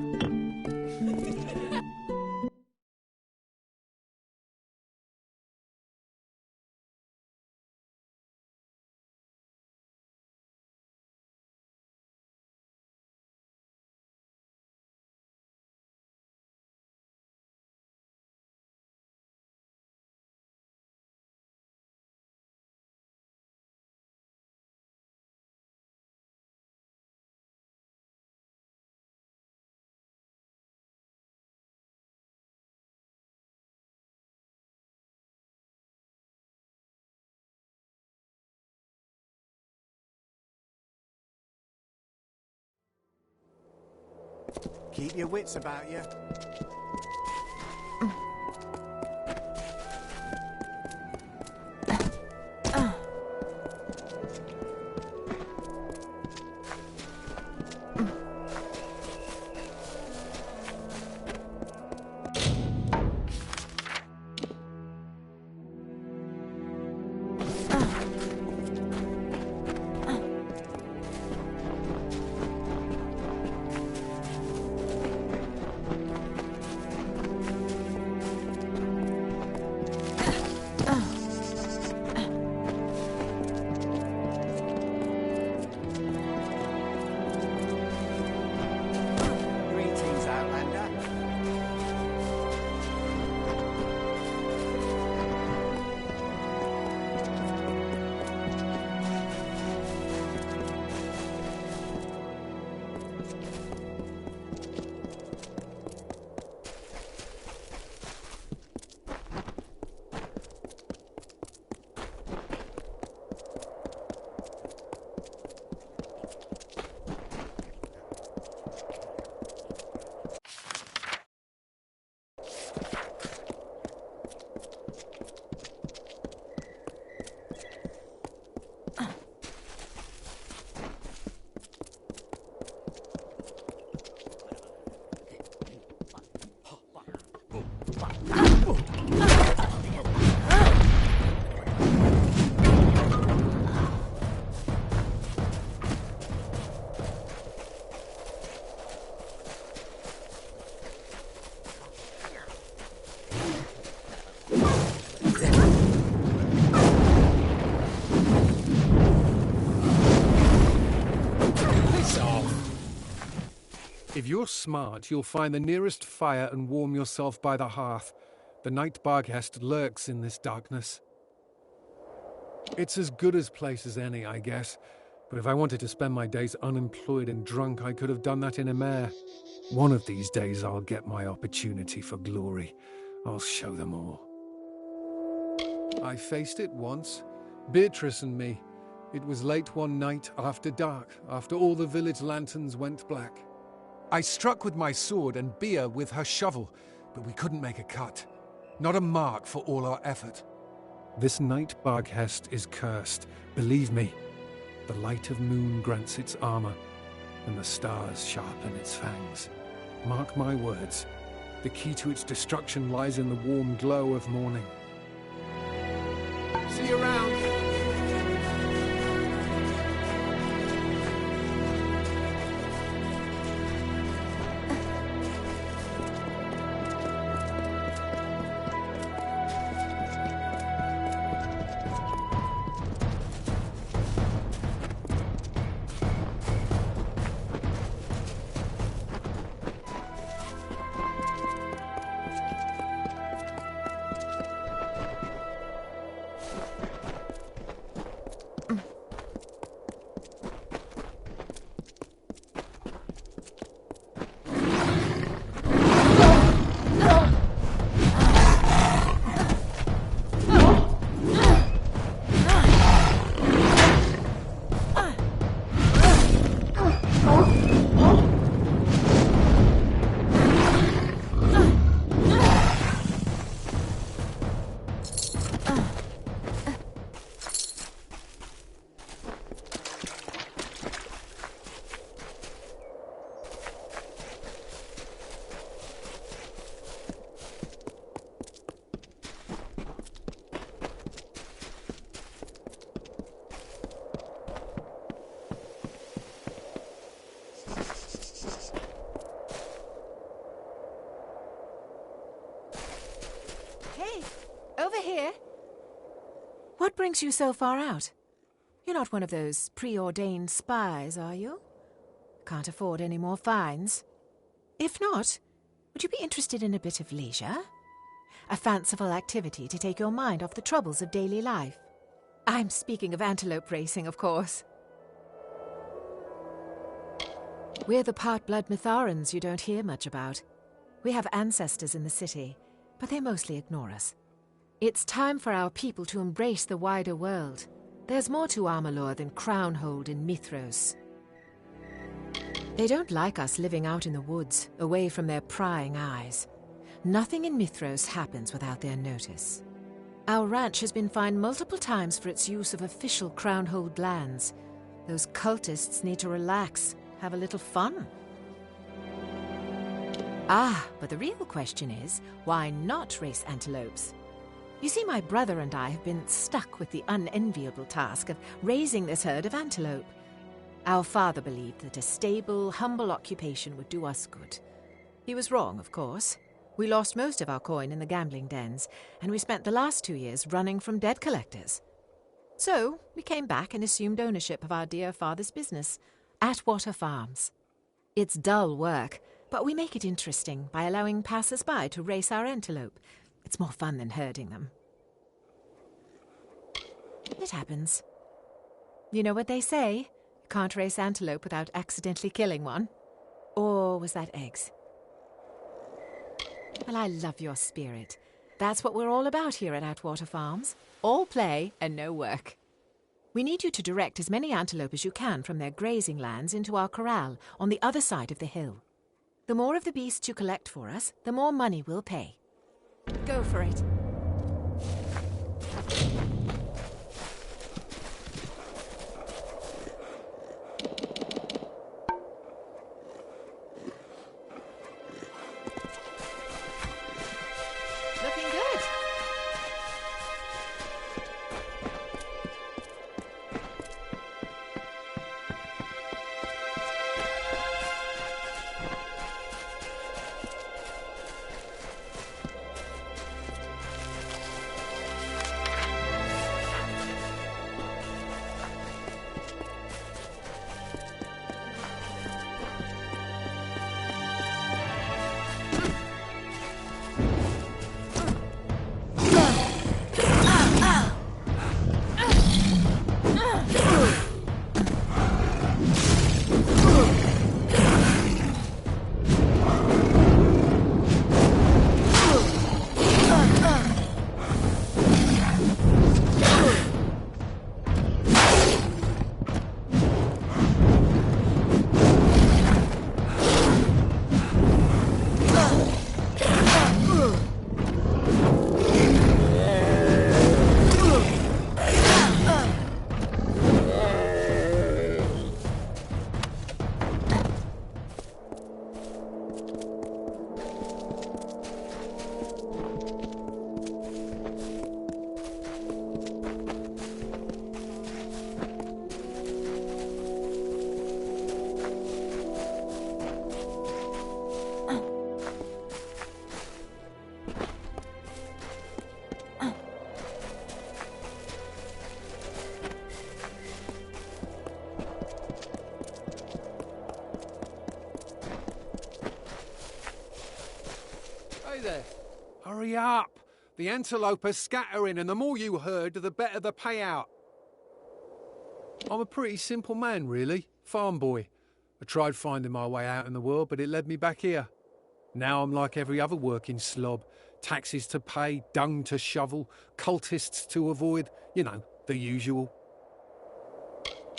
Keep your wits about you. If you're smart, you'll find the nearest fire and warm yourself by the hearth. The night Barghest lurks in this darkness. It's as good a place as any, I guess. But if I wanted to spend my days unemployed and drunk, I could have done that in a mare. One of these days I'll get my opportunity for glory. I'll show them all. I faced it once. Beatrice and me. It was late one night after dark, after all the village lanterns went black. I struck with my sword and Bea with her shovel, but we couldn't make a cut. Not a mark for all our effort. This night Barghest is cursed, believe me. The light of moon grants its armor, and the stars sharpen its fangs. Mark my words, the key to its destruction lies in the warm glow of morning. See you around. Over here. What brings you so far out? You're not one of those preordained spies, are you? Can't afford any more fines. If not, would you be interested in a bit of leisure? A fanciful activity to take your mind off the troubles of daily life? I'm speaking of antelope racing, of course. We're the part-blood Mitharans you don't hear much about. We have ancestors in the city, but they mostly ignore us. It's time for our people to embrace the wider world. There's more to Amalur than Crownhold in Mithros. They don't like us living out in the woods, away from their prying eyes. Nothing in Mithros happens without their notice. Our ranch has been fined multiple times for its use of official Crownhold lands. Those cultists need to relax, have a little fun. But the real question is, why not race antelopes? You see, my brother and I have been stuck with the unenviable task of raising this herd of antelope. Our father believed that a stable, humble occupation would do us good. He was wrong, of course. We lost most of our coin in the gambling dens, and we spent the last 2 years running from debt collectors. So we came back and assumed ownership of our dear father's business, Atwater Farms. It's dull work, but we make it interesting by allowing passers-by to race our antelope. It's more fun than herding them. It happens. You know what they say? You can't race antelope without accidentally killing one. Or was that eggs? Well, I love your spirit. That's what we're all about here at Atwater Farms. All play and no work. We need you to direct as many antelope as you can from their grazing lands into our corral on the other side of the hill. The more of the beasts you collect for us, the more money we'll pay. Go for it. Looking good. Hey there. Hurry up. The antelope are scattering, and the more you herd, the better the payout. I'm a pretty simple man, really. Farm boy. I tried finding my way out in the world, but it led me back here. Now I'm like every other working slob. Taxes to pay, dung to shovel, cultists to avoid, you know, the usual.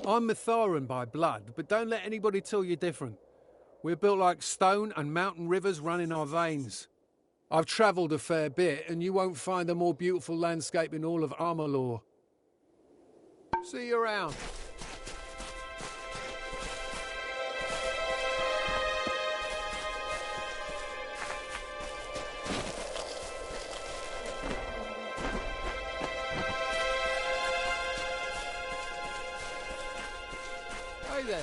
I'm Mitharan by blood, but don't let anybody tell you different. We're built like stone and mountain rivers run in our veins. I've travelled a fair bit, and you won't find a more beautiful landscape in all of Amalur. See you around. Hey there.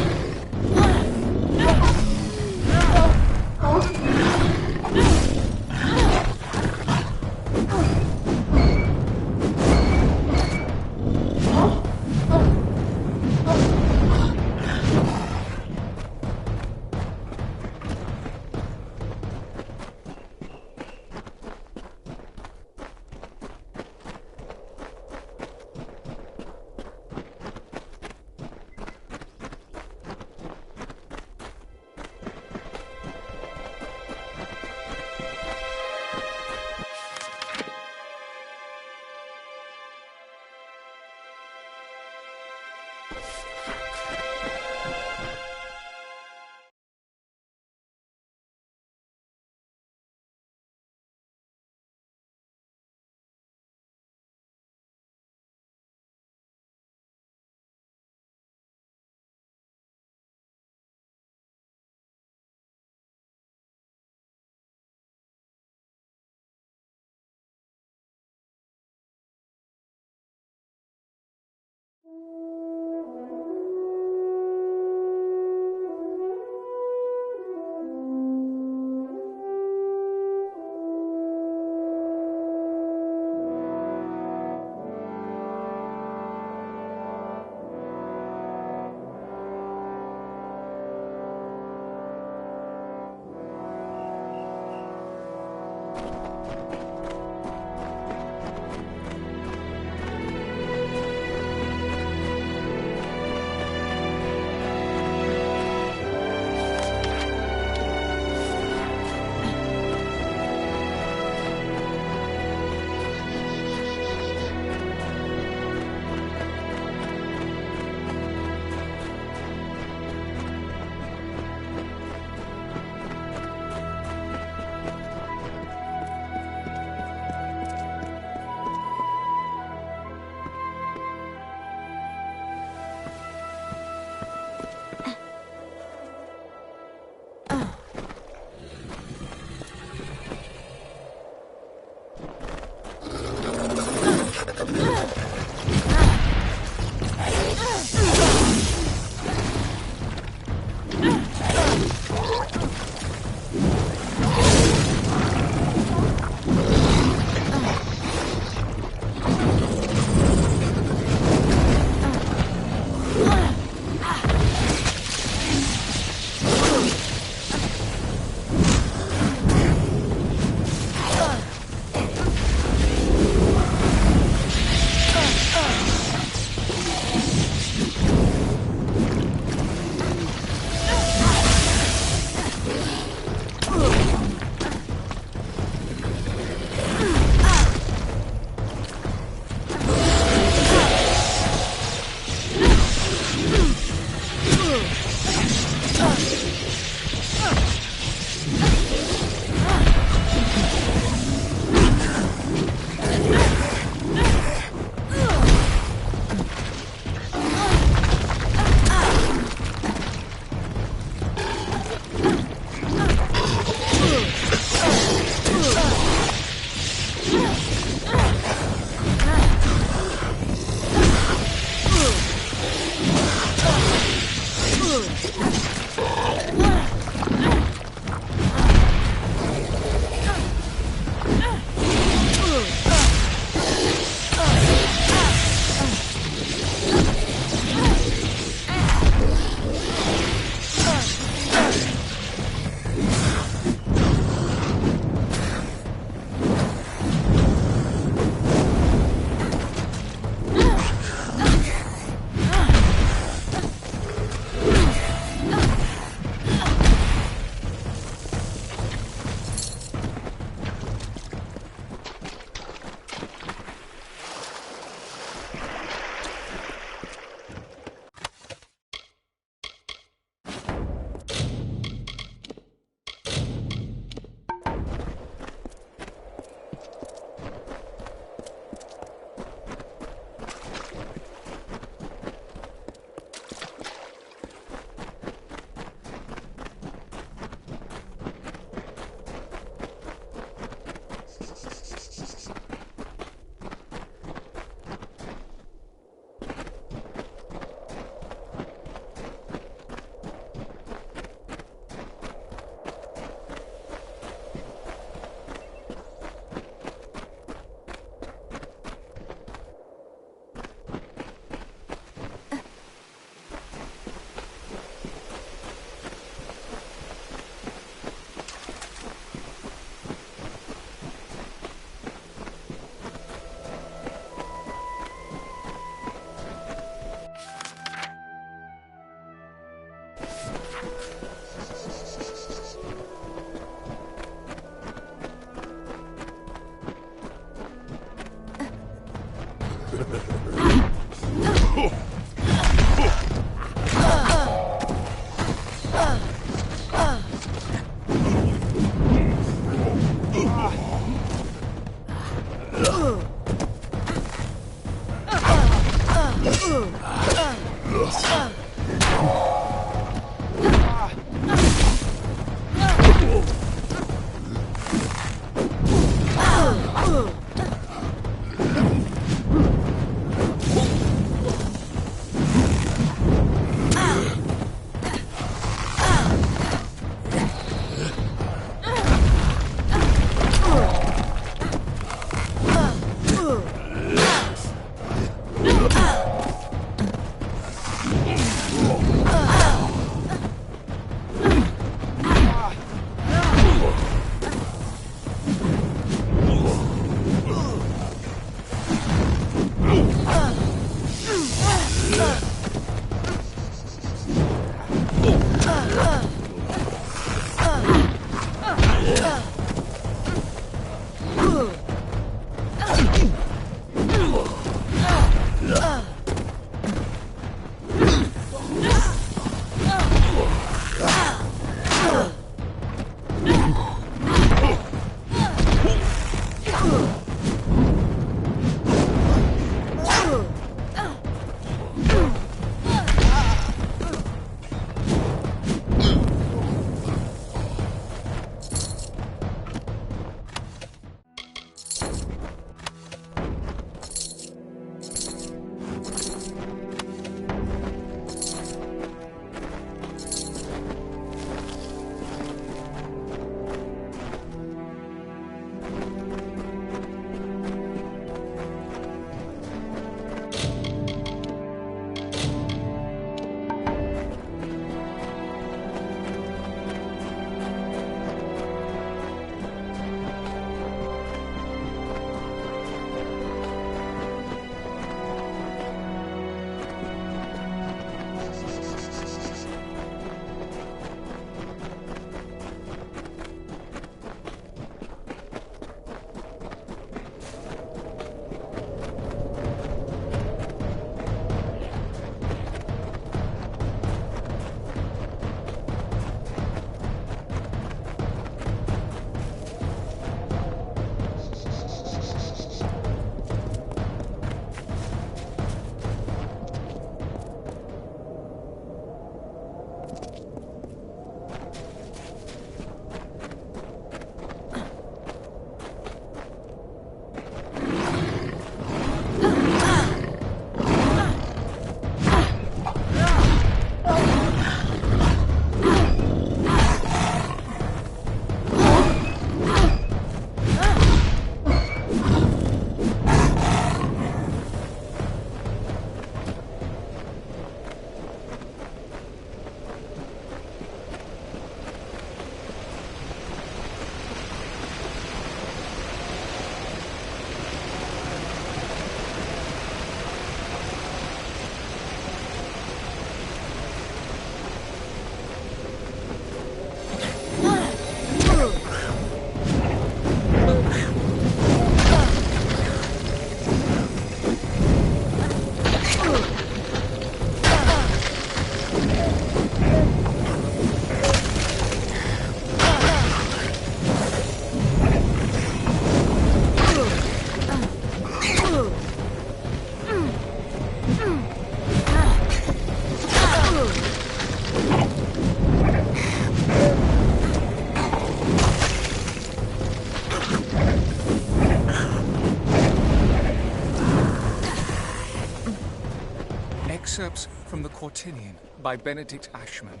Excerpts from the Quartinian by Benedict Ashman.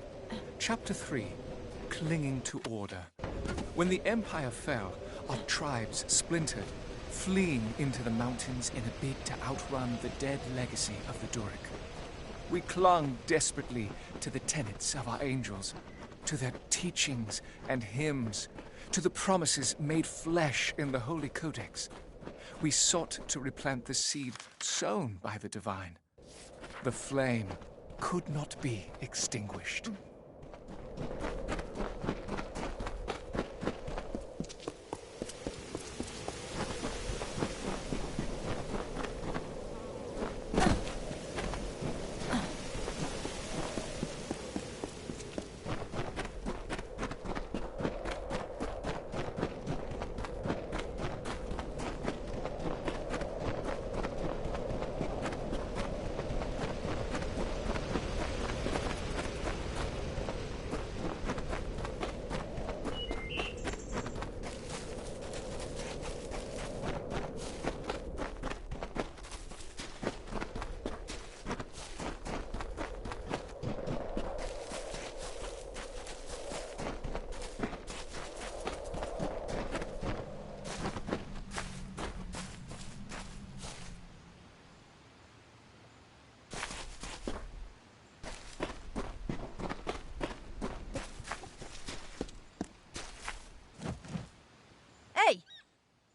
Chapter 3. Clinging to Order. When the Empire fell, our tribes splintered, fleeing into the mountains in a bid to outrun the dead legacy of the Duric. We clung desperately to the tenets of our angels, to their teachings and hymns, to the promises made flesh in the Holy Codex. We sought to replant the seed sown by the divine. The flame could not be extinguished.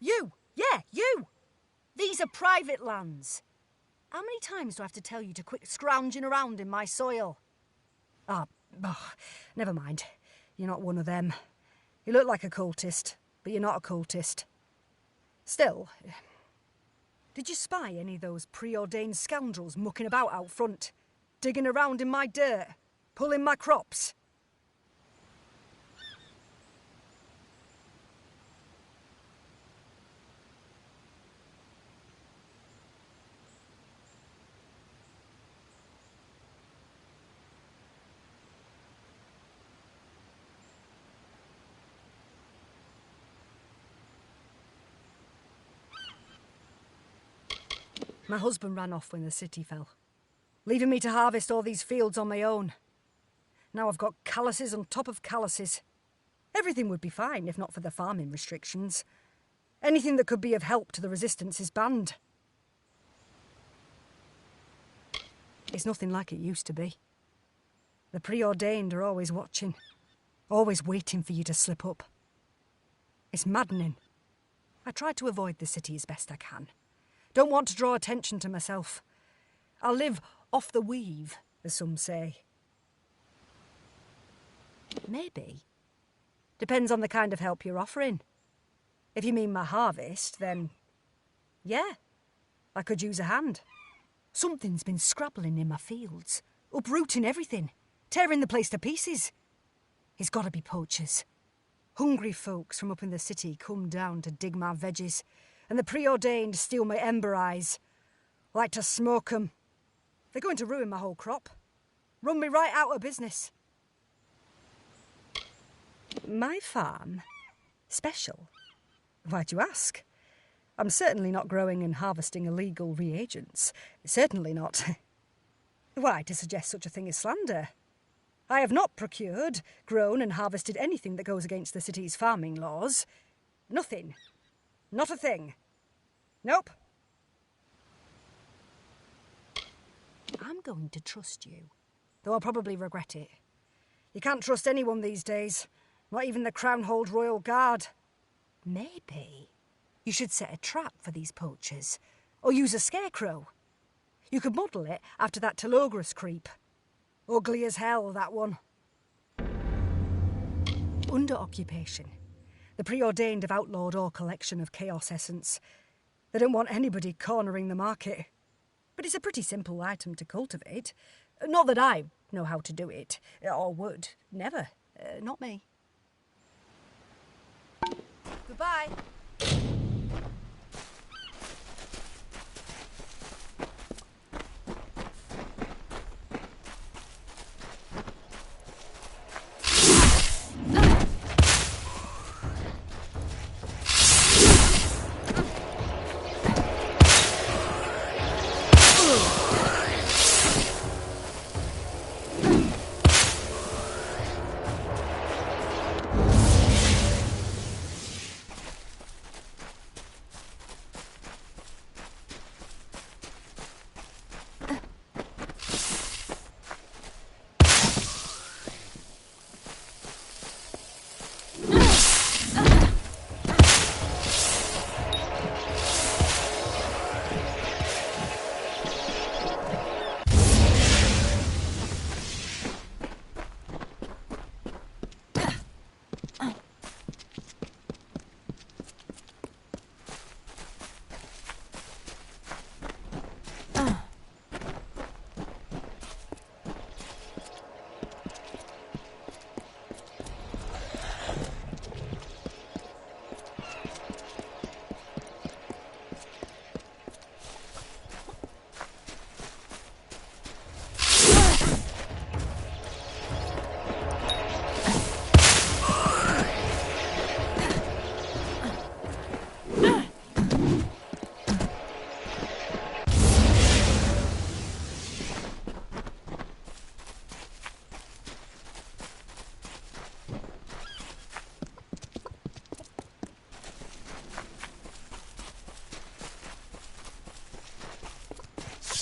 You! Yeah, you! These are private lands. How many times do I have to tell you to quit scrounging around in my soil? Never mind. You're not one of them. You look like a cultist, but you're not a cultist. Still, did you spy any of those preordained scoundrels mucking about out front? Digging around in my dirt? Pulling my crops? My husband ran off when the city fell, leaving me to harvest all these fields on my own. Now I've got calluses on top of calluses. Everything would be fine if not for the farming restrictions. Anything that could be of help to the resistance is banned. It's nothing like it used to be. The preordained are always watching, always waiting for you to slip up. It's maddening. I try to avoid the city as best I can. Don't want to draw attention to myself. I'll live off the weave, as some say. Maybe. Depends on the kind of help you're offering. If you mean my harvest, then yeah, I could use a hand. Something's been scrabbling in my fields, uprooting everything, tearing the place to pieces. It's got to be poachers. Hungry folks from up in the city come down to dig my veggies, and the preordained steal my ember eyes. Like to smoke 'em. They're going to ruin my whole crop. Run me right out of business. My farm? Special? Why'd you ask? I'm certainly not growing and harvesting illegal reagents. Certainly not. Why, to suggest such a thing is slander. I have not procured, grown and harvested anything that goes against the city's farming laws. Nothing. Not a thing. Nope. I'm going to trust you, though I'll probably regret it. You can't trust anyone these days, not even the Crownhold Royal Guard. Maybe you should set a trap for these poachers, or use a scarecrow. You could model it after that Telogris creep. Ugly as hell, that one. Under occupation, the preordained have outlawed all collection of chaos essence. They don't want anybody cornering the market. But it's a pretty simple item to cultivate. Not that I know how to do it, or would. Never. Not me. Goodbye.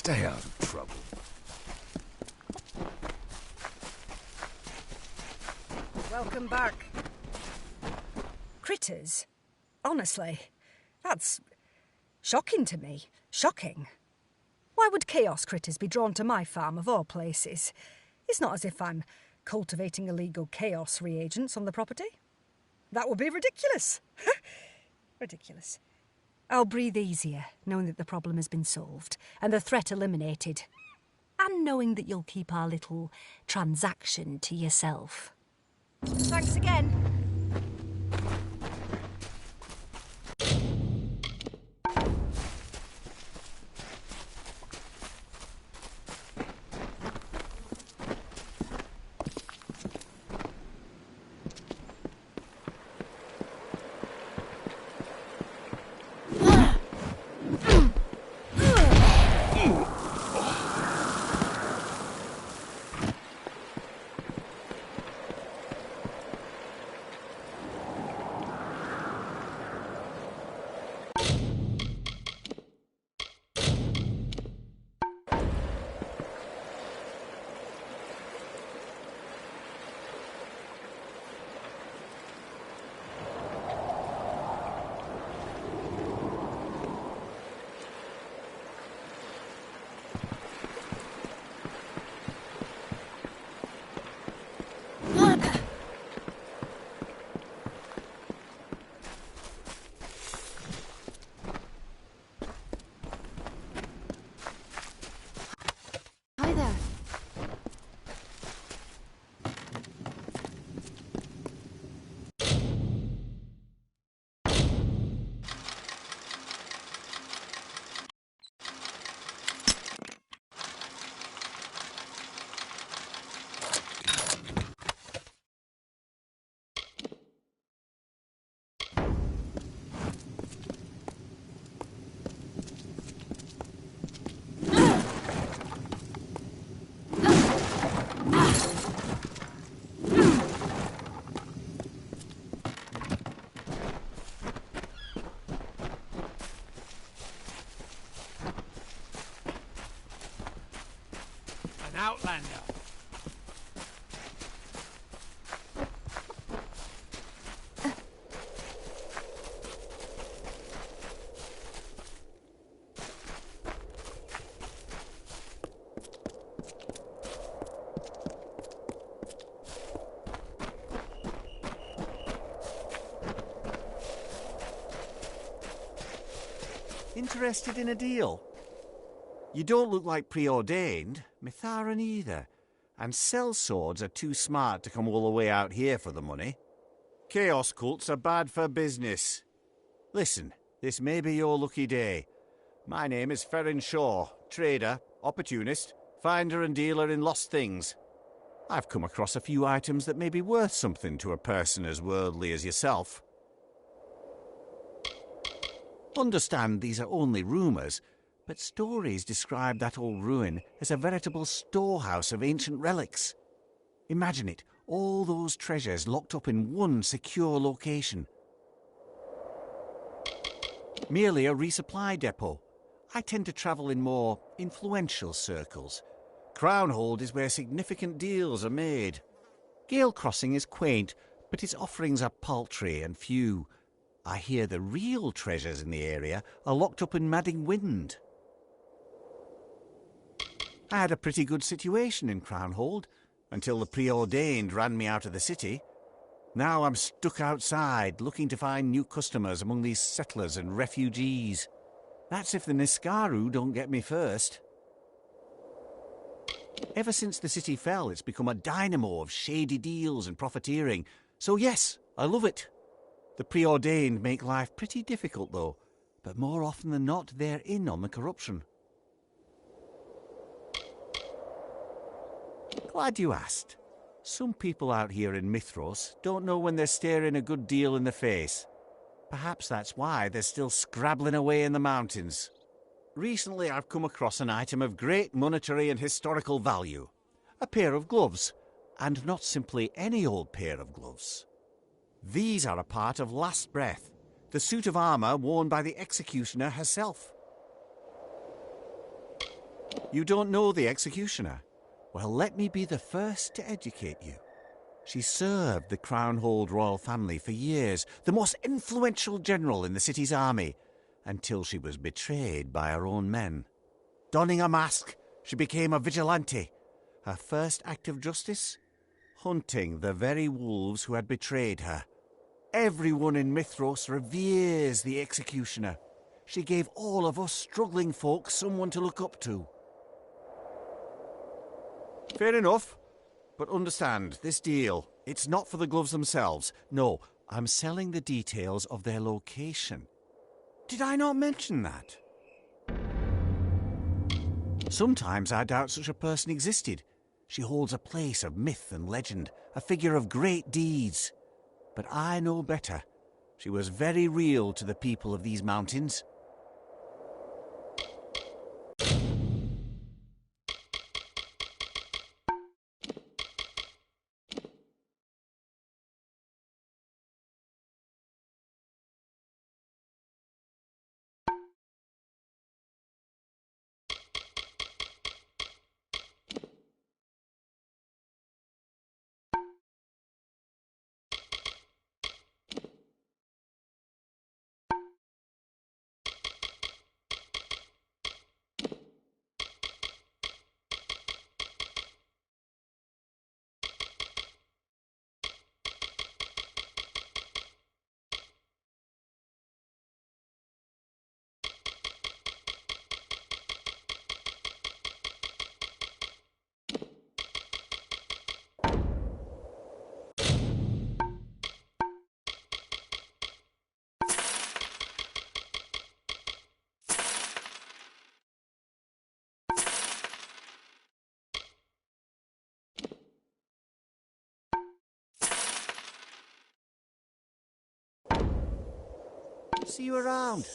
Stay out of trouble. Welcome back. Critters? Honestly, that's shocking to me. Shocking. Why would chaos critters be drawn to my farm of all places? It's not as if I'm cultivating illegal chaos reagents on the property. That would be ridiculous. Ridiculous. I'll breathe easier knowing that the problem has been solved and the threat eliminated. And knowing that you'll keep our little transaction to yourself. Thanks again. Hi there. An outlander. Interested in a deal? You don't look like preordained, Mitharan either, and sellswords are too smart to come all the way out here for the money. Chaos cults are bad for business. Listen, this may be your lucky day. My name is Ferrin Shaw, trader, opportunist, finder and dealer in lost things. I've come across a few items that may be worth something to a person as worldly as yourself. Understand these are only rumours, but stories describe that old ruin as a veritable storehouse of ancient relics. Imagine it, all those treasures locked up in one secure location. Merely a resupply depot. I tend to travel in more influential circles. Crownhold is where significant deals are made. Gale Crossing is quaint, but its offerings are paltry and few. I hear the real treasures in the area are locked up in Madding Wind. I had a pretty good situation in Crownhold, until the preordained ran me out of the city. Now I'm stuck outside, looking to find new customers among these settlers and refugees. That's if the Niskaru don't get me first. Ever since the city fell, it's become a dynamo of shady deals and profiteering. So yes, I love it. The preordained make life pretty difficult, though, but more often than not, they're in on the corruption. Glad you asked. Some people out here in Mithros don't know when they're staring a good deal in the face. Perhaps that's why they're still scrabbling away in the mountains. Recently I've come across an item of great monetary and historical value. A pair of gloves, and not simply any old pair of gloves. These are a part of Last Breath, the suit of armour worn by the executioner herself. You don't know the executioner? Well, let me be the first to educate you. She served the Crownhold royal family for years, the most influential general in the city's army, until she was betrayed by her own men. Donning a mask, she became a vigilante. Her first act of justice? Hunting the very wolves who had betrayed her. Everyone in Mithros reveres the executioner. She gave all of us struggling folk someone to look up to. Fair enough. But understand, this deal, it's not for the gloves themselves. No, I'm selling the details of their location. Did I not mention that? Sometimes I doubt such a person existed. She holds a place of myth and legend, a figure of great deeds. But I know better. She was very real to the people of these mountains. See you around.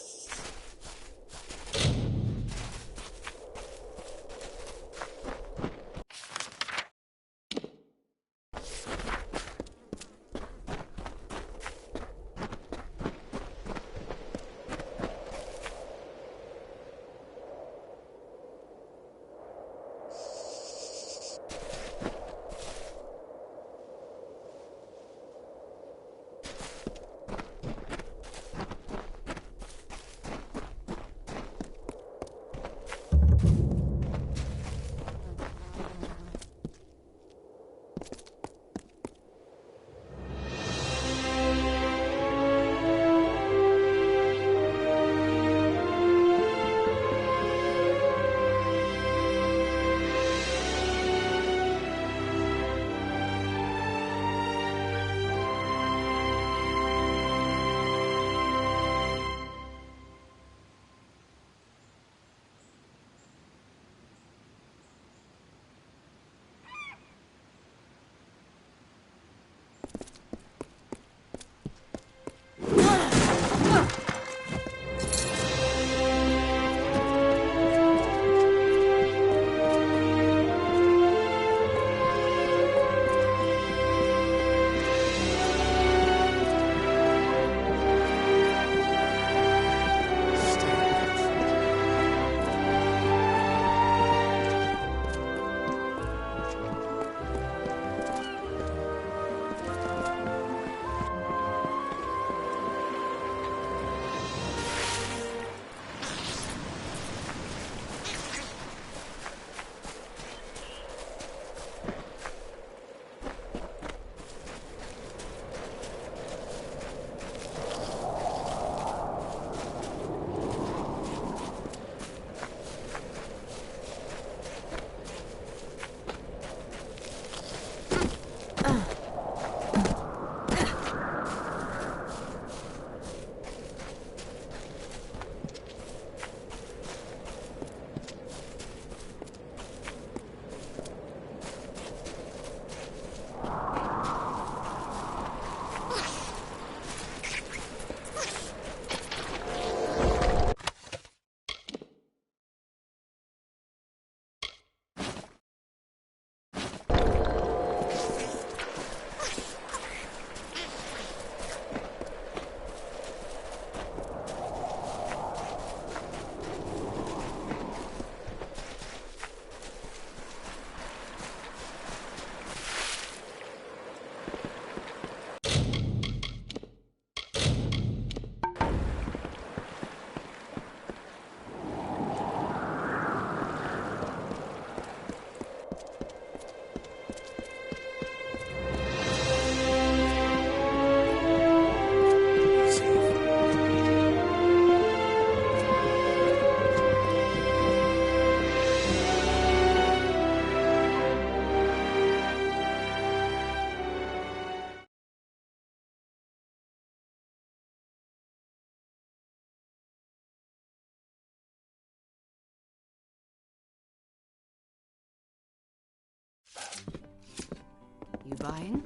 you buying?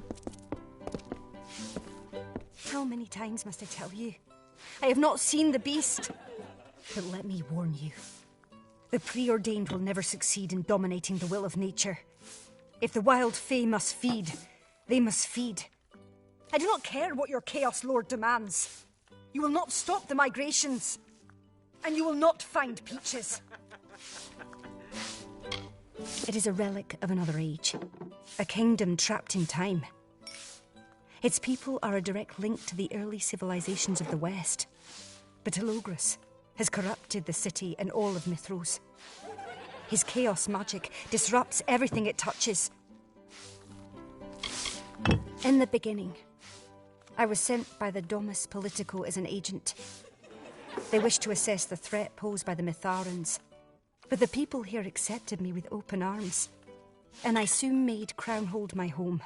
How many times must I tell you? I have not seen the beast. But let me warn you. The preordained will never succeed in dominating the will of nature. If the wild fae must feed, they must feed. I do not care what your Chaos Lord demands. You will not stop the migrations. And you will not find Peaches. It is a relic of another age. A kingdom trapped in time. Its people are a direct link to the early civilizations of the West. But Telogris has corrupted the city and all of Mithros. His chaos magic disrupts everything it touches. In the beginning, I was sent by the Domus Politico as an agent. They wished to assess the threat posed by the Mitharans, but the people here accepted me with open arms, and I soon made Crownhold my home.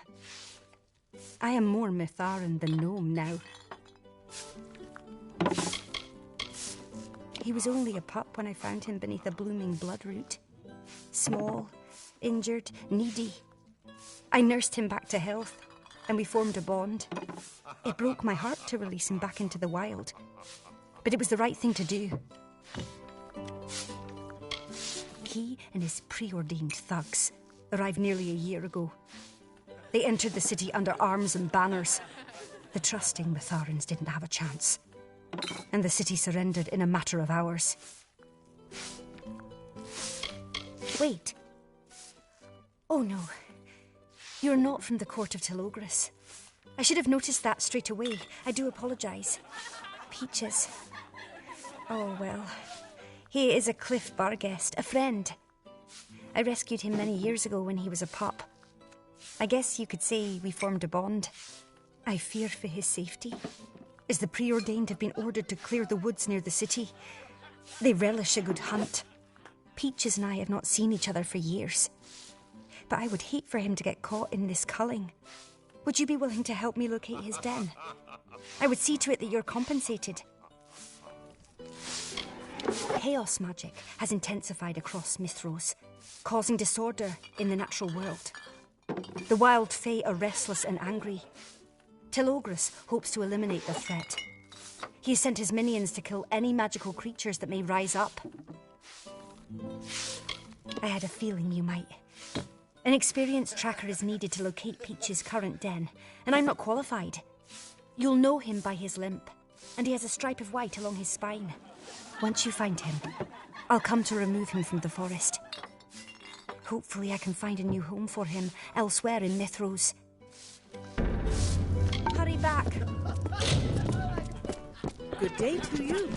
I am more Mitharan than gnome now. He was only a pup when I found him beneath a blooming bloodroot. Small, injured, needy. I nursed him back to health, and we formed a bond. It broke my heart to release him back into the wild, but it was the right thing to do. He and his preordained thugs arrived nearly a year ago. They entered the city under arms and banners. The trusting Mitharans didn't have a chance, and the city surrendered in a matter of hours. Wait. Oh no. You're not from the court of Telogris. I should have noticed that straight away. I do apologise. Peaches. Oh well. He is a Cliff Barguest, a friend. I rescued him many years ago when he was a pup. I guess you could say we formed a bond. I fear for his safety, as the preordained have been ordered to clear the woods near the city. They relish a good hunt. Peaches and I have not seen each other for years. But I would hate for him to get caught in this culling. Would you be willing to help me locate his den? I would see to it that you're compensated. Chaos magic has intensified across Mithros, causing disorder in the natural world. The wild fae are restless and angry. Telogris hopes to eliminate the threat. He has sent his minions to kill any magical creatures that may rise up. I had a feeling you might. An experienced tracker is needed to locate Peach's current den, and I'm not qualified. You'll know him by his limp, and he has a stripe of white along his spine. Once you find him, I'll come to remove him from the forest. Hopefully I can find a new home for him elsewhere in Mithros. Hurry back! Good day to you.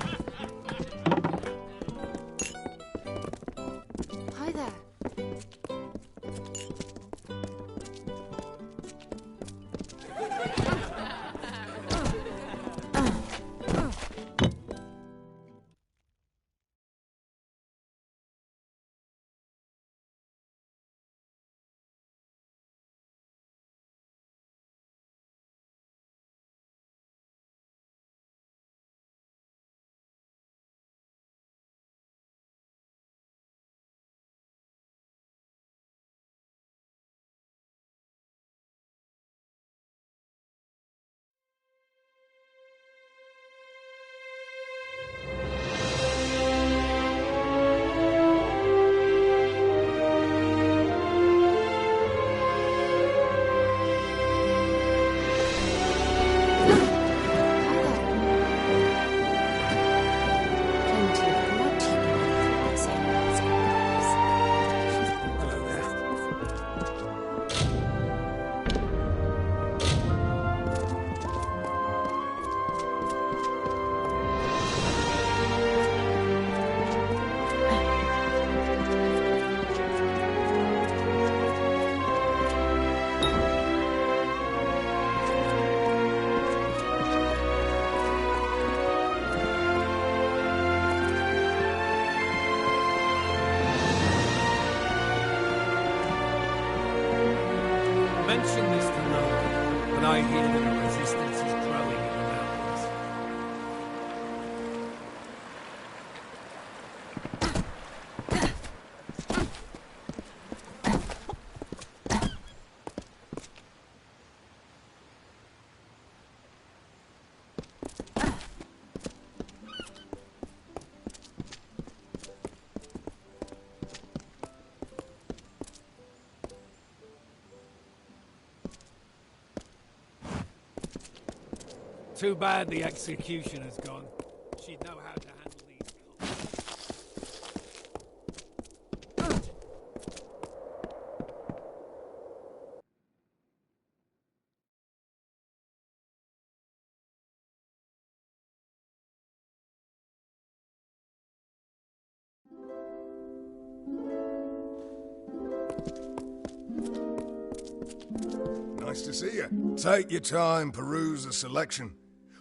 Hi there. Mention this to no one, but I hear that the resistance is growing in the mountains. Too bad the executioner's gone. She'd know how to handle these cults. Nice to see you. Take your time, peruse the selection.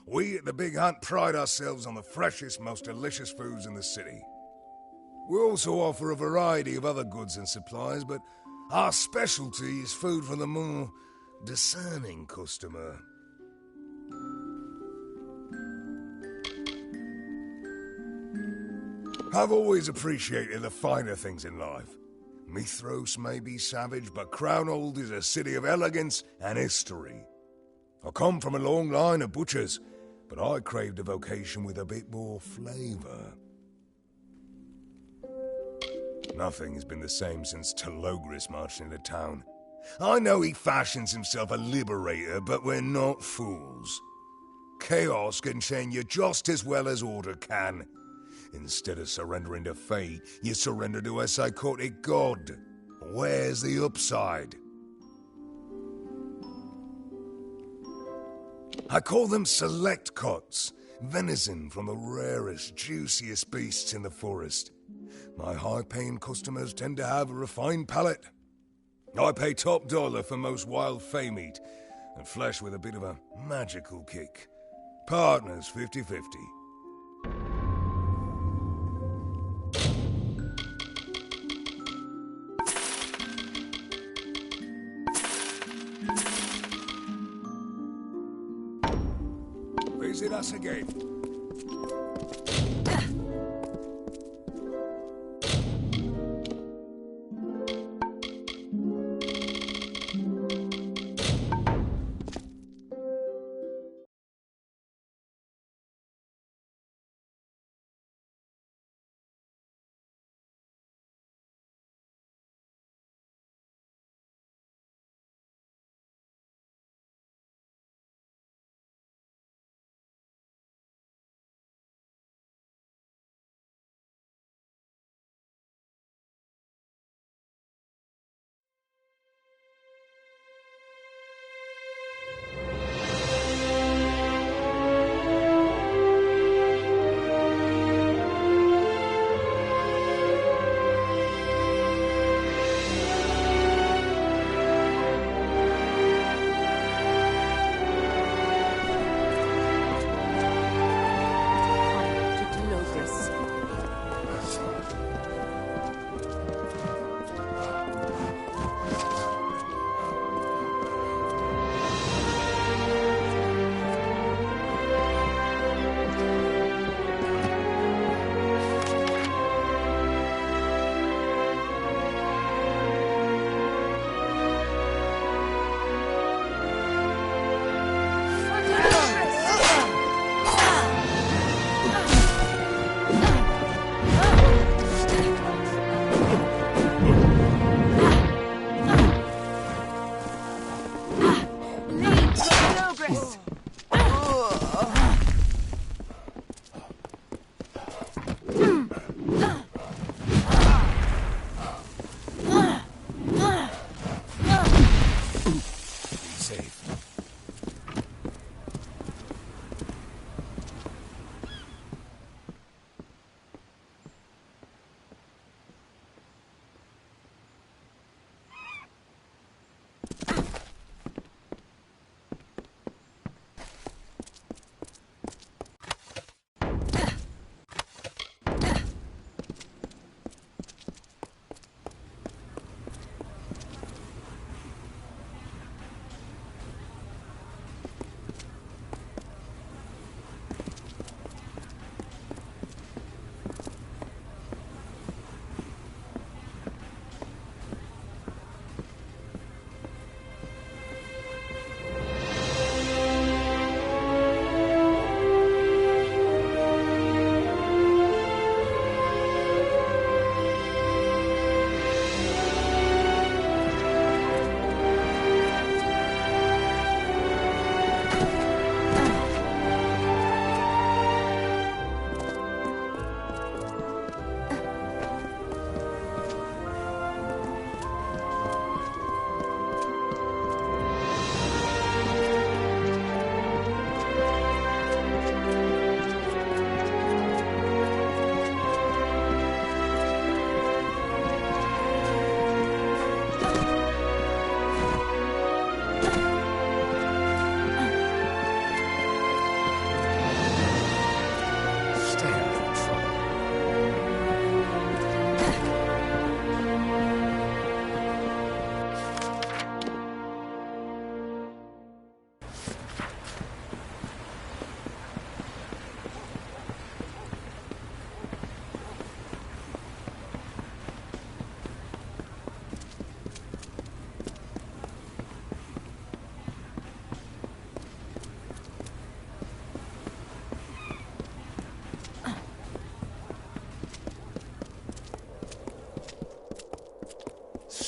We at the Big Hunt pride ourselves on the freshest, most delicious foods in the city. We also offer a variety of other goods and supplies, but our specialty is food for the more discerning customer. I've always appreciated the finer things in life. Mithros may be savage, but Crownhold is a city of elegance and history. I come from a long line of butchers, but I craved a vocation with a bit more flavour. Nothing has been the same since Telogris marched into town. I know he fashions himself a liberator, but we're not fools. Chaos can chain you just as well as order can. Instead of surrendering to fate, you surrender to a psychotic god. Where's the upside? I call them select cuts, venison from the rarest, juiciest beasts in the forest. My high-paying customers tend to have a refined palate. I pay top dollar for most wild fay meat, and flesh with a bit of a magical kick. Partners 50-50. Visit us again.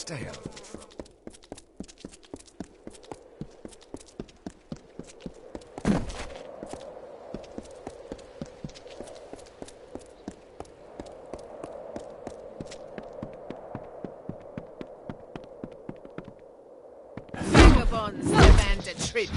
stale. Vagabonds demand a tribute.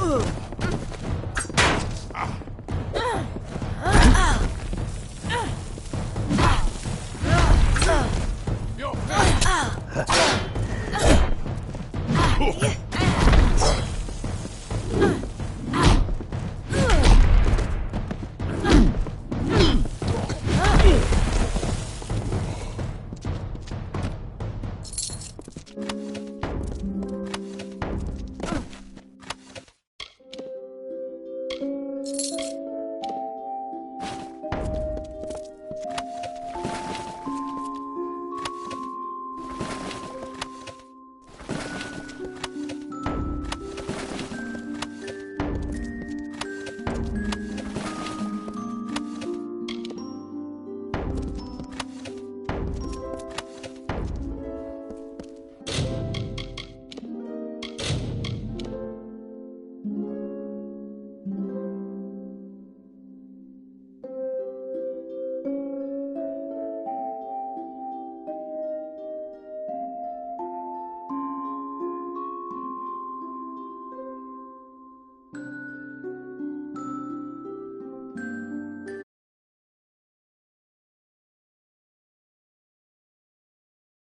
Ugh.